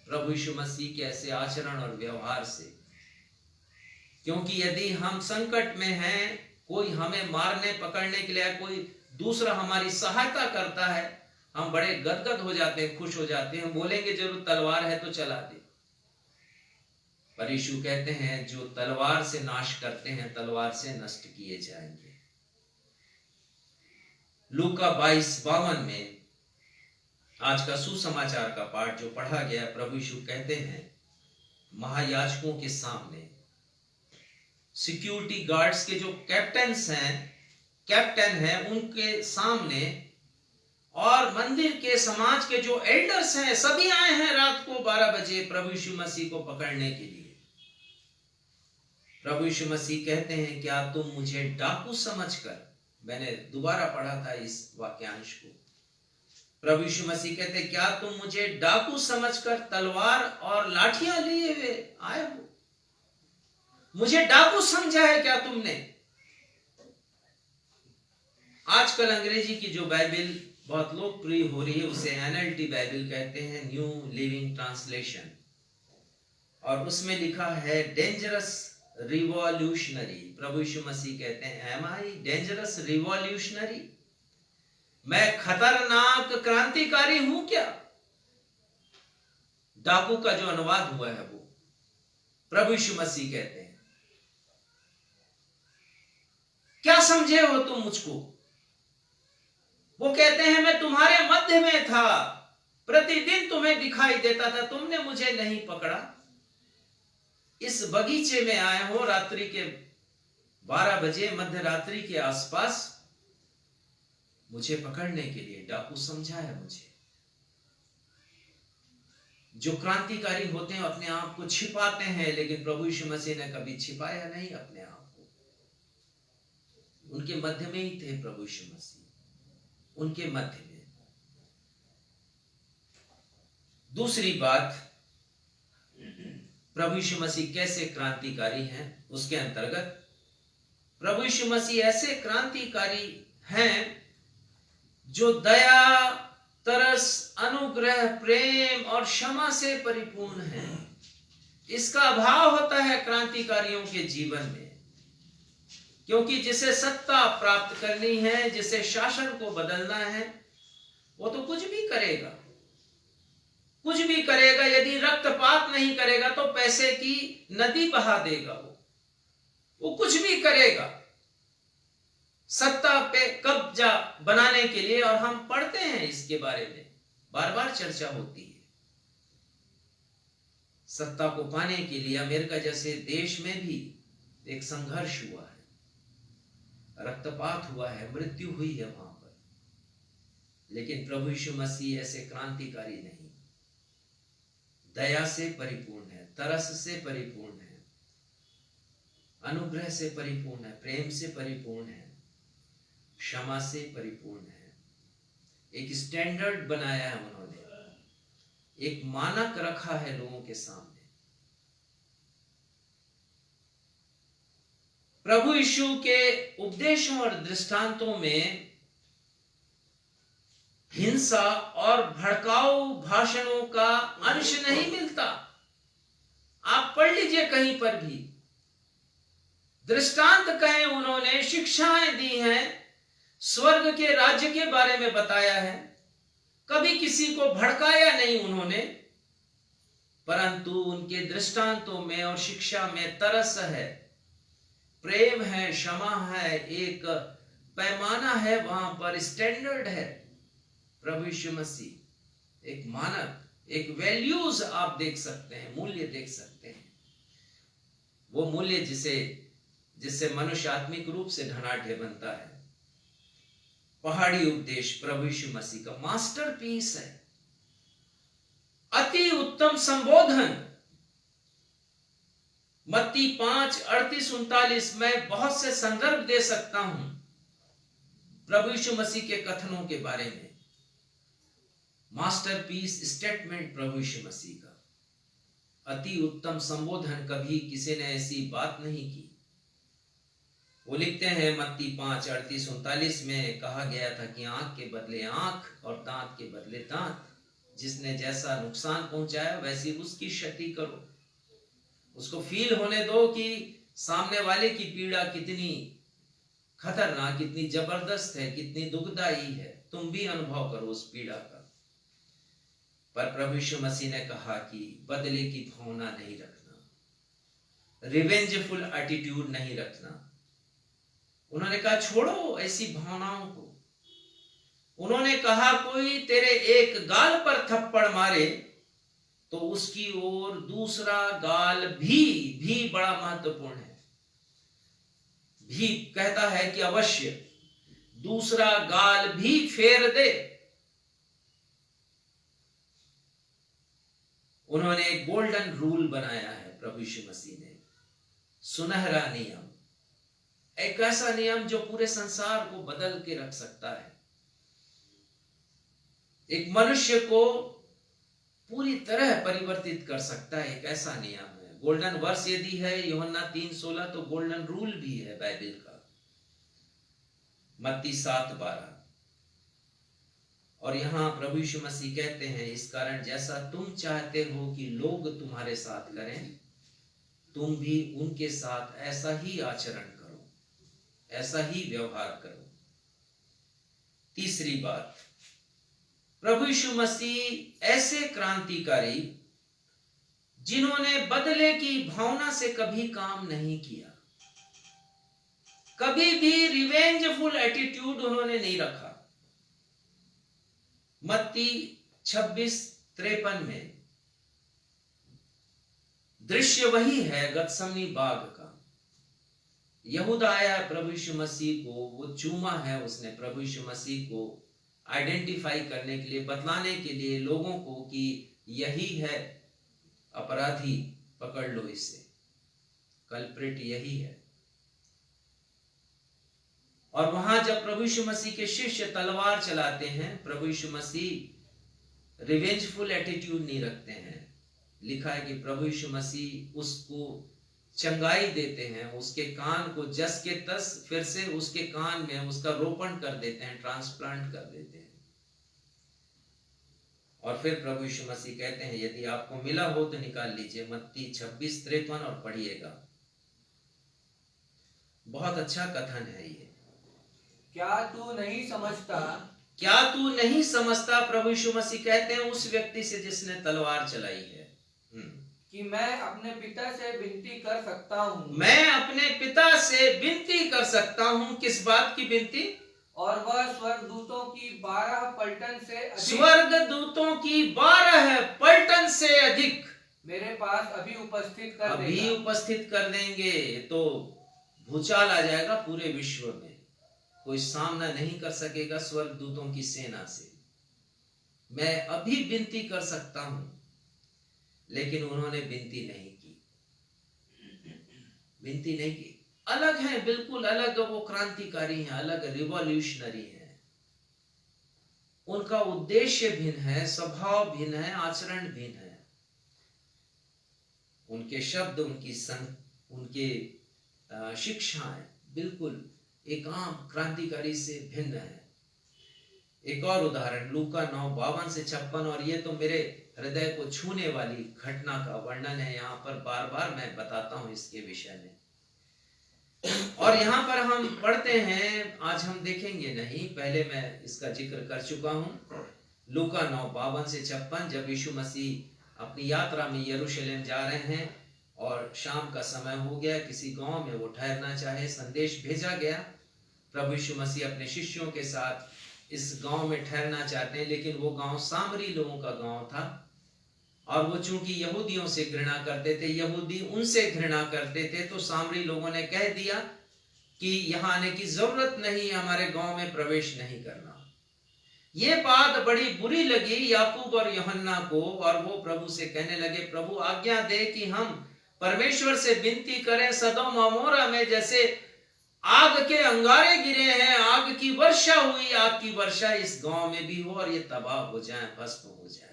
प्रभु यीशु मसीह के ऐसे आचरण और व्यवहार से, क्योंकि यदि हम संकट में हैं, कोई हमें मारने पकड़ने के लिए कोई दूसरा हमारी सहायता करता है, हम बड़े गदगद हो जाते हैं, खुश हो जाते हैं, बोलेंगे जरूर तलवार है तो चला दे। पर यीशु कहते हैं जो तलवार से नाश करते हैं तलवार से नष्ट किए जाएंगे। लूका 22:52 में आज का सुसमाचार का पाठ जो पढ़ा गया, प्रभु यीशु कहते हैं महायाजकों के सामने, सिक्योरिटी गार्ड्स के जो कैप्टन हैं उनके सामने, और मंदिर के समाज के जो एल्डर्स हैं, सभी आए हैं रात को 12 बजे प्रभु यीशु मसीह को पकड़ने के लिए। प्रभु यीशु मसीह कहते हैं क्या तुम मुझे डाकू समझकर, मैंने दोबारा पढ़ा था इस वाक्यांश को, प्रभु यीशु मसीह कहते क्या तुम मुझे डाकू समझकर तलवार और लाठियां लिए हुए आए हो? मुझे डाकू समझा है क्या तुमने? आजकल अंग्रेजी की जो बाइबल बहुत लोकप्रिय हो रही है उसे NLT बाइबल कहते हैं, न्यू लिविंग ट्रांसलेशन, और उसमें लिखा है डेंजरस रिवॉल्यूशनरी। प्रभु यीशु मसीह कहते हैं एम आई डेंजरस रिवॉल्यूशनरी? मैं खतरनाक क्रांतिकारी हूं क्या? डाकू का जो अनुवाद हुआ है वो प्रभु यीशु मसीह कहते हैं क्या समझे हो तुम मुझको? वो कहते हैं मैं तुम्हारे मध्य में था, प्रतिदिन तुम्हें दिखाई देता था, तुमने मुझे नहीं पकड़ा। इस बगीचे में आए हो रात्रि के 12 बजे, मध्य रात्रि के आसपास, मुझे पकड़ने के लिए डाकू समझा है मुझे। जो क्रांतिकारी होते हैं अपने आप को छिपाते हैं, लेकिन प्रभु यीशु मसीह ने कभी छिपाया नहीं अपने आप को, उनके मध्य में ही थे प्रभु यीशु मसीह। उनके मध्य में। दूसरी बात, प्रभु यीशु मसीह कैसे क्रांतिकारी हैं, उसके अंतर्गत प्रभु यीशु मसीह ऐसे क्रांतिकारी हैं जो दया, तरस, अनुग्रह, प्रेम और क्षमा से परिपूर्ण है। इसका अभाव होता है क्रांतिकारियों के जीवन में, क्योंकि जिसे सत्ता प्राप्त करनी है, जिसे शासन को बदलना है, वो तो कुछ भी करेगा, कुछ भी करेगा। यदि रक्तपात नहीं करेगा तो पैसे की नदी बहा देगा, वो कुछ भी करेगा सत्ता पे कब्जा बनाने के लिए। और हम पढ़ते हैं इसके बारे में, बार बार चर्चा होती है। सत्ता को पाने के लिए अमेरिका जैसे देश में भी एक संघर्ष हुआ है, रक्तपात हुआ है, मृत्यु हुई है वहां पर। लेकिन प्रभु यीशु मसीह ऐसे क्रांतिकारी नहीं, दया से परिपूर्ण है, तरस से परिपूर्ण है, अनुग्रह से परिपूर्ण है, प्रेम से परिपूर्ण है, क्षमा से परिपूर्ण है। एक स्टैंडर्ड बनाया है उन्होंने, एक मानक रखा है लोगों के सामने। प्रभु यीशु के उपदेशों और दृष्टांतों में हिंसा और भड़काऊ भाषणों का अंश नहीं मिलता। आप पढ़ लीजिए कहीं पर भी, दृष्टांत कहें उन्होंने, शिक्षाएं दी हैं, स्वर्ग के राज्य के बारे में बताया है। कभी किसी को भड़काया नहीं उन्होंने, परंतु उनके दृष्टांतों में और शिक्षा में तरस है, प्रेम है, क्षमा है, एक पैमाना है, वहां पर स्टैंडर्ड है। प्रभु यीशु मसीह एक मानक, एक वैल्यूज आप देख सकते हैं, मूल्य देख सकते हैं। वो मूल्य जिससे मनुष्य आत्मिक रूप से धनाढ्य बनता है। पहाड़ी उपदेश प्रभु यीशु मसीह का मास्टरपीस है। अति उत्तम संबोधन, मत्ती 5:38-39 में बहुत से संदर्भ दे सकता हूं प्रभु यीशु मसीह के कथनों के बारे में। मास्टरपीस स्टेटमेंट प्रभु यीशु मसीह का, अति उत्तम संबोधन, कभी किसी ने ऐसी बात नहीं की। वो लिखते हैं मत्ती 5:38-39 में कहा गया था कि आंख के बदले आंख और दांत के बदले दांत, जिसने जैसा नुकसान पहुंचाया वैसी उसकी क्षति करो। उसको फील होने दो कि सामने वाले की पीड़ा कितनी खतरनाक, कितनी जबरदस्त है, कितनी दुखदाई है। तुम भी अनुभव करो उस पीड़ा का। पर प्रभु यीशु मसीह ने कहा कि बदले की भावना नहीं रखना, रिवेंजफुल एटीट्यूड नहीं रखना। उन्होंने कहा छोड़ो ऐसी भावनाओं को। उन्होंने कहा कोई तेरे एक गाल पर थप्पड़ मारे तो उसकी ओर दूसरा गाल भी बड़ा महत्वपूर्ण है। भी कहता है कि अवश्य दूसरा गाल भी फेर दे। उन्होंने एक गोल्डन रूल बनाया है प्रभु यीशु मसीह ने, सुनहरा नियम, एक ऐसा नियम जो पूरे संसार को बदल के रख सकता है, एक मनुष्य को पूरी तरह परिवर्तित कर सकता है। एक ऐसा नियम है। गोल्डन वर्स यदि है यूहन्ना 3:16 तो गोल्डन रूल भी है बाइबल का, मत्ती 7:12। और यहां प्रभु यीशु मसीह कहते हैं, इस कारण जैसा तुम चाहते हो कि लोग तुम्हारे साथ करें, तुम भी उनके साथ ऐसा ही आचरण करो, ऐसा ही व्यवहार करो। तीसरी बात, प्रभु यीशु मसीह ऐसे क्रांतिकारी जिन्होंने बदले की भावना से कभी काम नहीं किया, कभी भी रिवेंजफुल एटीट्यूड उन्होंने नहीं रखा। मत्ती 26:53 में दृश्य वही है गतसमनी बाग का। यहूदा आया प्रभु यीशु मसीह को, वो चूमा है उसने प्रभु यीशु मसीह को आइडेंटिफाई करने के लिए, बतलाने के लिए लोगों को कि यही है अपराधी, पकड़ लो इसे, कल्प्रिट यही है। और वहां जब प्रभु यीशु मसीह के शिष्य तलवार चलाते हैं, प्रभु यीशु मसीह रिवेंजफुल एटीट्यूड नहीं रखते हैं। लिखा है कि प्रभु यीशु मसीह उसको चंगाई देते हैं, उसके कान को जस के तस फिर से उसके कान में उसका रोपण कर देते हैं, ट्रांसप्लांट कर देते हैं। और फिर प्रभु यीशु मसीह कहते हैं यदि आपको मिला हो तो निकाल लीजिए। मत्ती 26:53 और पढ़िएगा। बहुत अच्छा कथन है ये। क्या तू नहीं समझता, क्या तू नहीं समझता, प्रभु यीशु मसीह कहते हैं उस व्यक्ति से जिसने तलवार चलाई है, कि मैं अपने पिता से विनती कर सकता हूँ। मैं अपने पिता से विनती कर सकता हूँ। किस बात की विनती? और वह स्वर्गदूतों की 12 पलटन से अधिक, स्वर्गदूतों की 12 पलटन से अधिक मेरे पास अभी उपस्थित कर अभी देगा। उपस्थित कर देंगे। तो भूचाल आ जाएगा पूरे विश्व में, कोई सामना नहीं कर सकेगा स्वर्गदूतों की सेना से। मैं अभी विनती कर सकता हूं, लेकिन उन्होंने विनती नहीं की। विनती नहीं की। अलग है, बिल्कुल अलग। वो क्रांतिकारी हैं, अलग रिवॉल्यूशनरी हैं। उनका उद्देश्य भिन्न है, स्वभाव भिन्न है, आचरण भिन्न है। उनके शब्द, उनके शिक्षाएं बिल्कुल एक आम क्रांतिकारी से भिन्न है। एक और उदाहरण लूका 9:52 से 56, और ये तो मेरे हृदय को छूने वाली घटना का वर्णन है। यहाँ पर बार बार मैं बताता हूँ इसके विषय में। और यहाँ पर हम पढ़ते हैं, आज हम देखेंगे नहीं, पहले मैं इसका जिक्र कर चुका हूँ। लूका 9:52 से 56, जब यीशु मसीह अपनी यात्रा में यरूशलेम जा रहे हैं और शाम का समय हो गया, किसी गांव में वो ठहरना चाहे, संदेश भेजा गया। प्रभु यीशु मसीह अपने शिष्यों के साथ इस गांव में ठहरना चाहते हैं, लेकिन वो गांव सामरी लोगों का गांव था, और वो चूंकि यहूदियों से घृणा करते थे, यहूदी उनसे घृणा करते थे, तो सामरी लोगों ने कह दिया कि यहाँ आने की जरूरत नहीं, हमारे गांव में प्रवेश नहीं करना। ये बात बड़ी बुरी लगी याकूब और यूहन्ना को, और वो प्रभु से कहने लगे, प्रभु आज्ञा दे कि हम परमेश्वर से विनती करें, सदोम अमोरा में जैसे आग के अंगारे गिरे हैं, आग की वर्षा हुई, आग की वर्षा इस गांव में भी हो और ये तबाह हो जाए, भस्म हो जाए।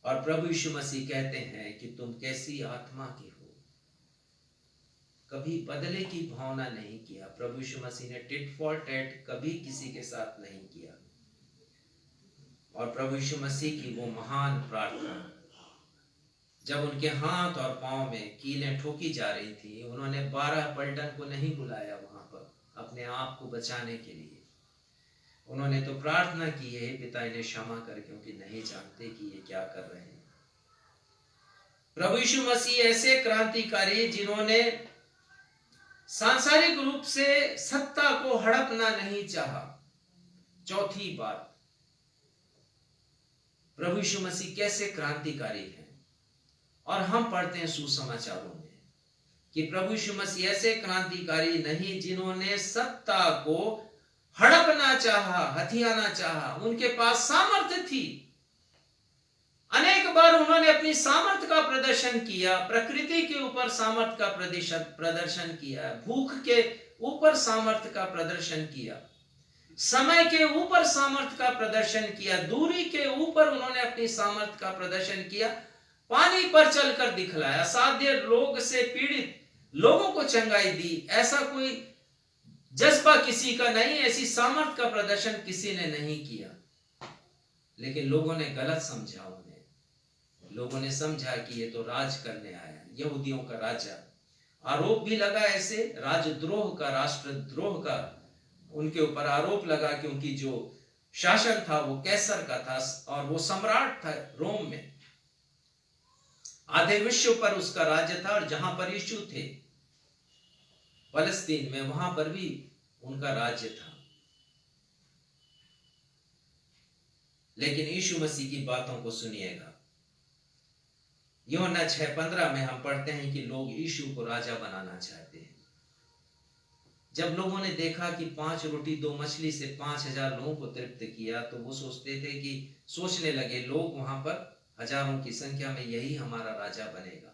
और प्रभु यीशु मसीह कहते हैं कि तुम कैसी आत्मा की हो। कभी बदले की भावना नहीं किया। प्रभु यीशु मसीह ने टिट फॉर टैट कभी किसी के साथ नहीं किया। और प्रभु यीशु मसीह की वो महान प्रार्थना, जब उनके हाथ और पांव में कीलें ठोकी जा रही थी, उन्होंने 12 पलटन को नहीं बुलाया वहां पर अपने आप को बचाने के लिए। उन्होंने तो प्रार्थना की है, पिता इन्हें क्षमा कर, क्योंकि नहीं जानते कि ये क्या कर रहे हैं। प्रभु यीशु मसीह ऐसे क्रांतिकारी जिन्होंने सांसारिक रूप से सत्ता को हड़पना नहीं चाहा। चौथी बात, प्रभु यीशु मसीह कैसे क्रांतिकारी हैं। और हम पढ़ते हैं सुसमाचारों में कि प्रभु यीशु मसीह ऐसे क्रांतिकारी नहीं जिन्होंने सत्ता को हड़पना चाहा, हथियाना चाहा। उनके पास सामर्थ्य थी, अनेक बार उन्होंने अपनी सामर्थ्य का प्रदर्शन किया, प्रकृति के ऊपर सामर्थ्य का प्रदर्शन किया, भूख के ऊपर सामर्थ्य का प्रदर्शन किया, समय के ऊपर सामर्थ्य का प्रदर्शन किया, दूरी के ऊपर उन्होंने अपनी सामर्थ्य का प्रदर्शन किया, पानी पर चलकर दिखलाया, असाध्य रोग से पीड़ित लोगों को चंगाई दी। ऐसा कोई जज्बा किसी का नहीं, ऐसी सामर्थ्य का प्रदर्शन किसी ने नहीं किया। लेकिन लोगों ने गलत समझा उन्हें। लोगों ने समझा कि ये तो राज करने आया, यहूदियों का राजा। आरोप भी लगा ऐसे राजद्रोह का, राष्ट्रद्रोह का उनके ऊपर आरोप लगा, क्योंकि जो शासन था वो कैसर का था और वो सम्राट था रोम में। आधे विश्व पर उसका राज्य था, और जहां पर यीशु थे फलस्तीन में, वहां पर भी उनका राज्य था। लेकिन यीशु मसीह की बातों को सुनिएगा। यूहन्ना 6:15 में हम पढ़ते हैं कि लोग यीशु को राजा बनाना चाहते हैं। जब लोगों ने देखा कि 5 रोटी 2 मछली से 5000 लोगों को तृप्त किया, तो वो सोचने लगे लोग वहां पर हजारों की संख्या में, यही हमारा राजा बनेगा।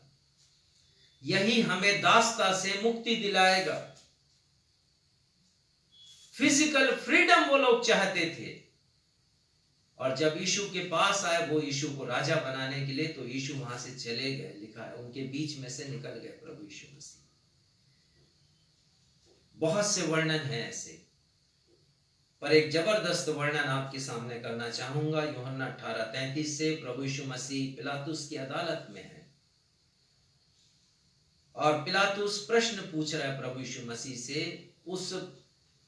यही हमें दासता से मुक्ति दिलाएगा। फिजिकल फ्रीडम वो लोग चाहते थे, और जब यीशु के पास आए वो यीशु को राजा बनाने के लिए, तो यीशु वहां से चले गए। लिखा है उनके बीच में से निकल गए प्रभु यीशु मसीह। बहुत से वर्णन हैं ऐसे, पर एक जबरदस्त वर्णन आपके सामने करना चाहूंगा। यूहन्ना 18:33 से प्रभु यीशु मसीह पिलातुस की अदालत में है, और पिलातुस प्रश्न पूछ रहा है प्रभु यीशु मसीह से उस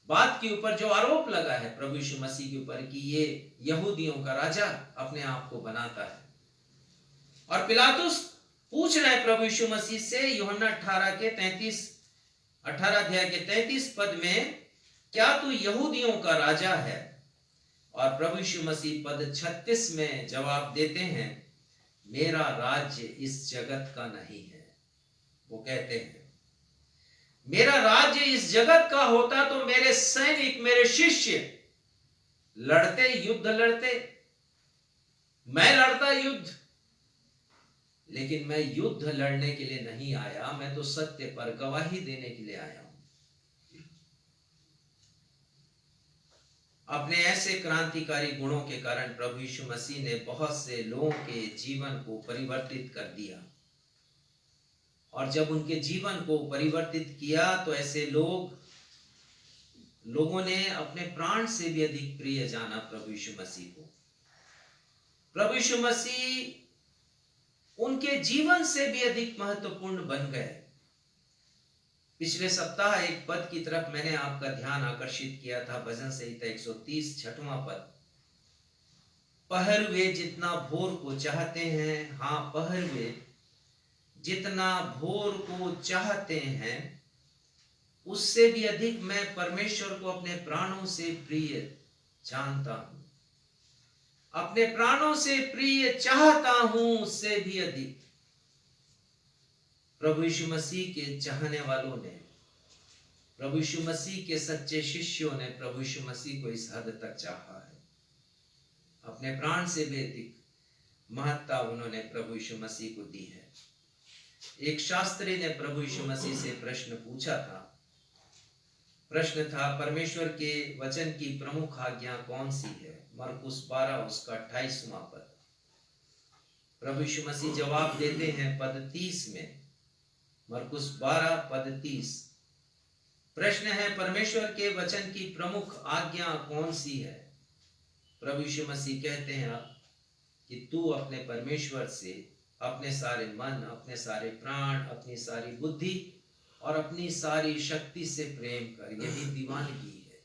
बात के ऊपर जो आरोप लगा है प्रभु यीशु मसीह के ऊपर कि ये यहूदियों का राजा अपने आप को बनाता है। और पिलातुस पूछ रहा है प्रभु यीशु मसीह से यूहन्ना 18 अध्याय के 33 पद में, क्या तू यहूदियों का राजा है? और प्रभु यीशु मसीह पद 36 में जवाब देते हैं, मेरा राज्य इस जगत का नहीं है। वो कहते हैं मेरा राज्य इस जगत का होता तो मेरे सैनिक, मेरे शिष्य लड़ते, युद्ध लड़ते, मैं लड़ता युद्ध, लेकिन मैं युद्ध लड़ने के लिए नहीं आया, मैं तो सत्य पर गवाही देने के लिए आया हूं। अपने ऐसे क्रांतिकारी गुणों के कारण प्रभु यीशु मसीह ने बहुत से लोगों के जीवन को परिवर्तित कर दिया, और जब उनके जीवन को परिवर्तित किया तो ऐसे लोगों ने अपने प्राण से भी अधिक प्रिय जाना प्रभु यीशु मसीह को। प्रभु यीशु मसीह उनके जीवन से भी अधिक महत्वपूर्ण बन गए। पिछले सप्ताह एक पद की तरफ मैंने आपका ध्यान आकर्षित किया था, भजन संहिता 130 6वां पद, पहरवे जितना भोर को चाहते हैं, हाँ पहरवे जितना भोर को चाहते हैं, उससे भी अधिक मैं परमेश्वर को अपने प्राणों से प्रिय जानता हूं, अपने प्राणों से प्रिय चाहता हूं, उससे भी अधिक। प्रभु यीशु मसीह के चाहने वालों ने, प्रभु यीशु मसीह के सच्चे शिष्यों ने प्रभु यीशु मसीह को इस हद तक चाहा है, अपने प्राण से भी अधिक महत्ता उन्होंने प्रभु यीशु मसीह को दी है। एक शास्त्री ने प्रभु यीशु मसीह से प्रश्न पूछा था। प्रश्न था, परमेश्वर के वचन की प्रमुख आज्ञा कौन सी है? मरकुस 12 उसका 28वां पद। प्रभु यीशु मसीह जवाब देते हैं पद 30 में, मरकुस 12 पद 30। प्रश्न है, परमेश्वर के वचन की प्रमुख आज्ञा कौन सी है? प्रभु यीशु मसीह कहते हैं कि तू अपने परमेश्वर से अपने सारे मन, अपने सारे प्राण, अपनी सारी बुद्धि और अपनी सारी शक्ति से प्रेम कर। यही दीवानगी है,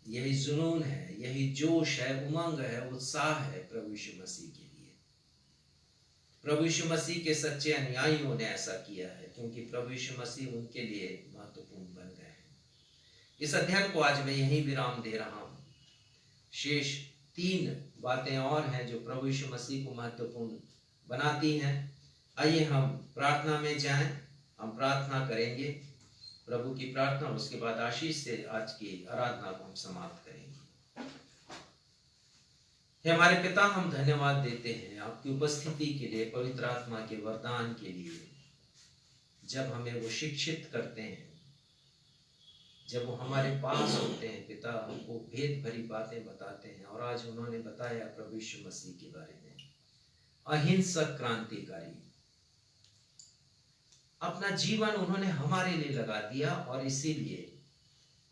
यही जुनून है, यही जोश है, उमंग है, उत्साह है प्रभु यीशु मसीह के लिए। प्रभु यीशु मसीह के सच्चे अनुयायियों ने ऐसा किया है, क्योंकि प्रभु यीशु मसीह उनके लिए महत्वपूर्ण बन गए हैं। इस अध्ययन को आज मैं यहीं विराम दे रहा हूं। शेष 3 बातें और हैं जो प्रभु यीशु मसीह को महत्वपूर्ण बनाती हैं। आइए हम प्रार्थना में जाएं, हम प्रार्थना करेंगे, प्रभु की प्रार्थना, उसके बाद आशीष से आज की आराधना को हम समाप्त करेंगे। हे हमारे पिता, हम धन्यवाद देते हैं आपकी उपस्थिति के लिए, पवित्र आत्मा के वरदान के लिए। जब हमें वो शिक्षित करते हैं, जब वो हमारे पास होते हैं पिता, हमको भेद भरी बातें बताते हैं। और आज उन्होंने बताया प्रभु यीशु मसीह के बारे में, अहिंसक क्रांतिकारी, अपना जीवन उन्होंने हमारे लिए लगा दिया। और इसीलिए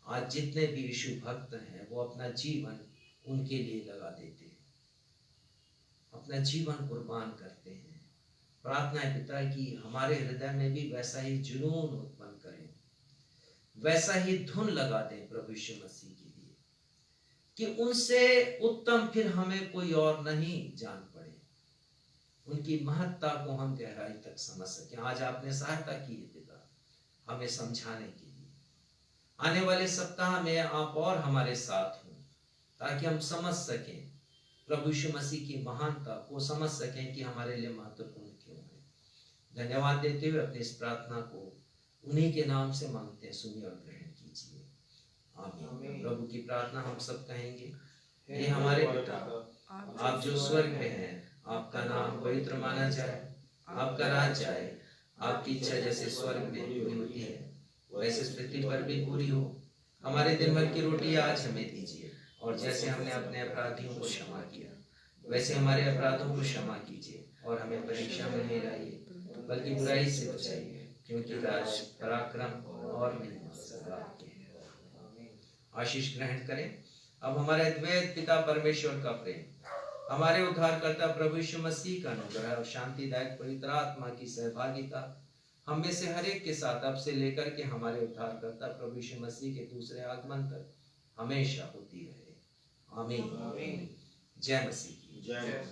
आज जितने भी यीशु भक्त हैं वो अपना जीवन उनके लिए लगा देते हैं, अपना जीवन कुर्बान करते हैं। प्रार्थना है पिता कि हमारे हृदय में भी वैसा ही जुनून उत्पन्न करें, वैसा ही धुन लगा दें प्रभु यीशु मसीह के लिए, कि उनसे उत्तम फिर हमें कोई और नहीं जान पड़े, उनकी महत्ता को हम गहराई तक समझ सकें। आज आपने सहायता की है पिता हमें समझाने के लिए। आने वाले सप्ताह में आप और हमारे साथ हों, ताकि हम समझ सकें प्रभु यीशु मसीह की महानता को, समझ सकें कि हमारे लिए महत्वपूर्ण क्यों है। धन्यवाद देते हुए अपनी इस प्रार्थना को उन्हीं के नाम से मांगते हैं, सुनिए और ग्रहण कीजिए। आमीन। प्रभु की प्रार्थना हम सब कहेंगे। हे हमारे पिता, आप जो स्वर्ग में हैं, आपका नाम पवित्र माना जाए, आपका राज्य आए, आपकी इच्छा जैसे स्वर्ग में पूरी होती है वैसे इस पृथ्वी पर भी पूरी हो। हमारे दिन भर की रोटी आज हमें दीजिए, और जैसे हमने अपने अपराधियों को क्षमा किया वैसे हमारे अपराधों को क्षमा कीजिए, और हमें परीक्षा में नहीं लाइए बल्कि बुराई से बचाइए, क्योंकि राज, पराक्रम और महिमा सदा आपके हैं। आशीष ग्रहण करें। अब हमारे द्वैत पिता परमेश्वर का प्रेम, हमारे उद्धारकर्ता प्रभु यीशु मसीह का अनुग्रह और शांतिदायक पवित्र आत्मा की सहभागिता हम में से हर एक के साथ अब से लेकर के हमारे उद्धारकर्ता प्रभु यीशु मसीह के दूसरे आगमन तक हमेशा होती रहे। आमीन। जय मसीह की। जय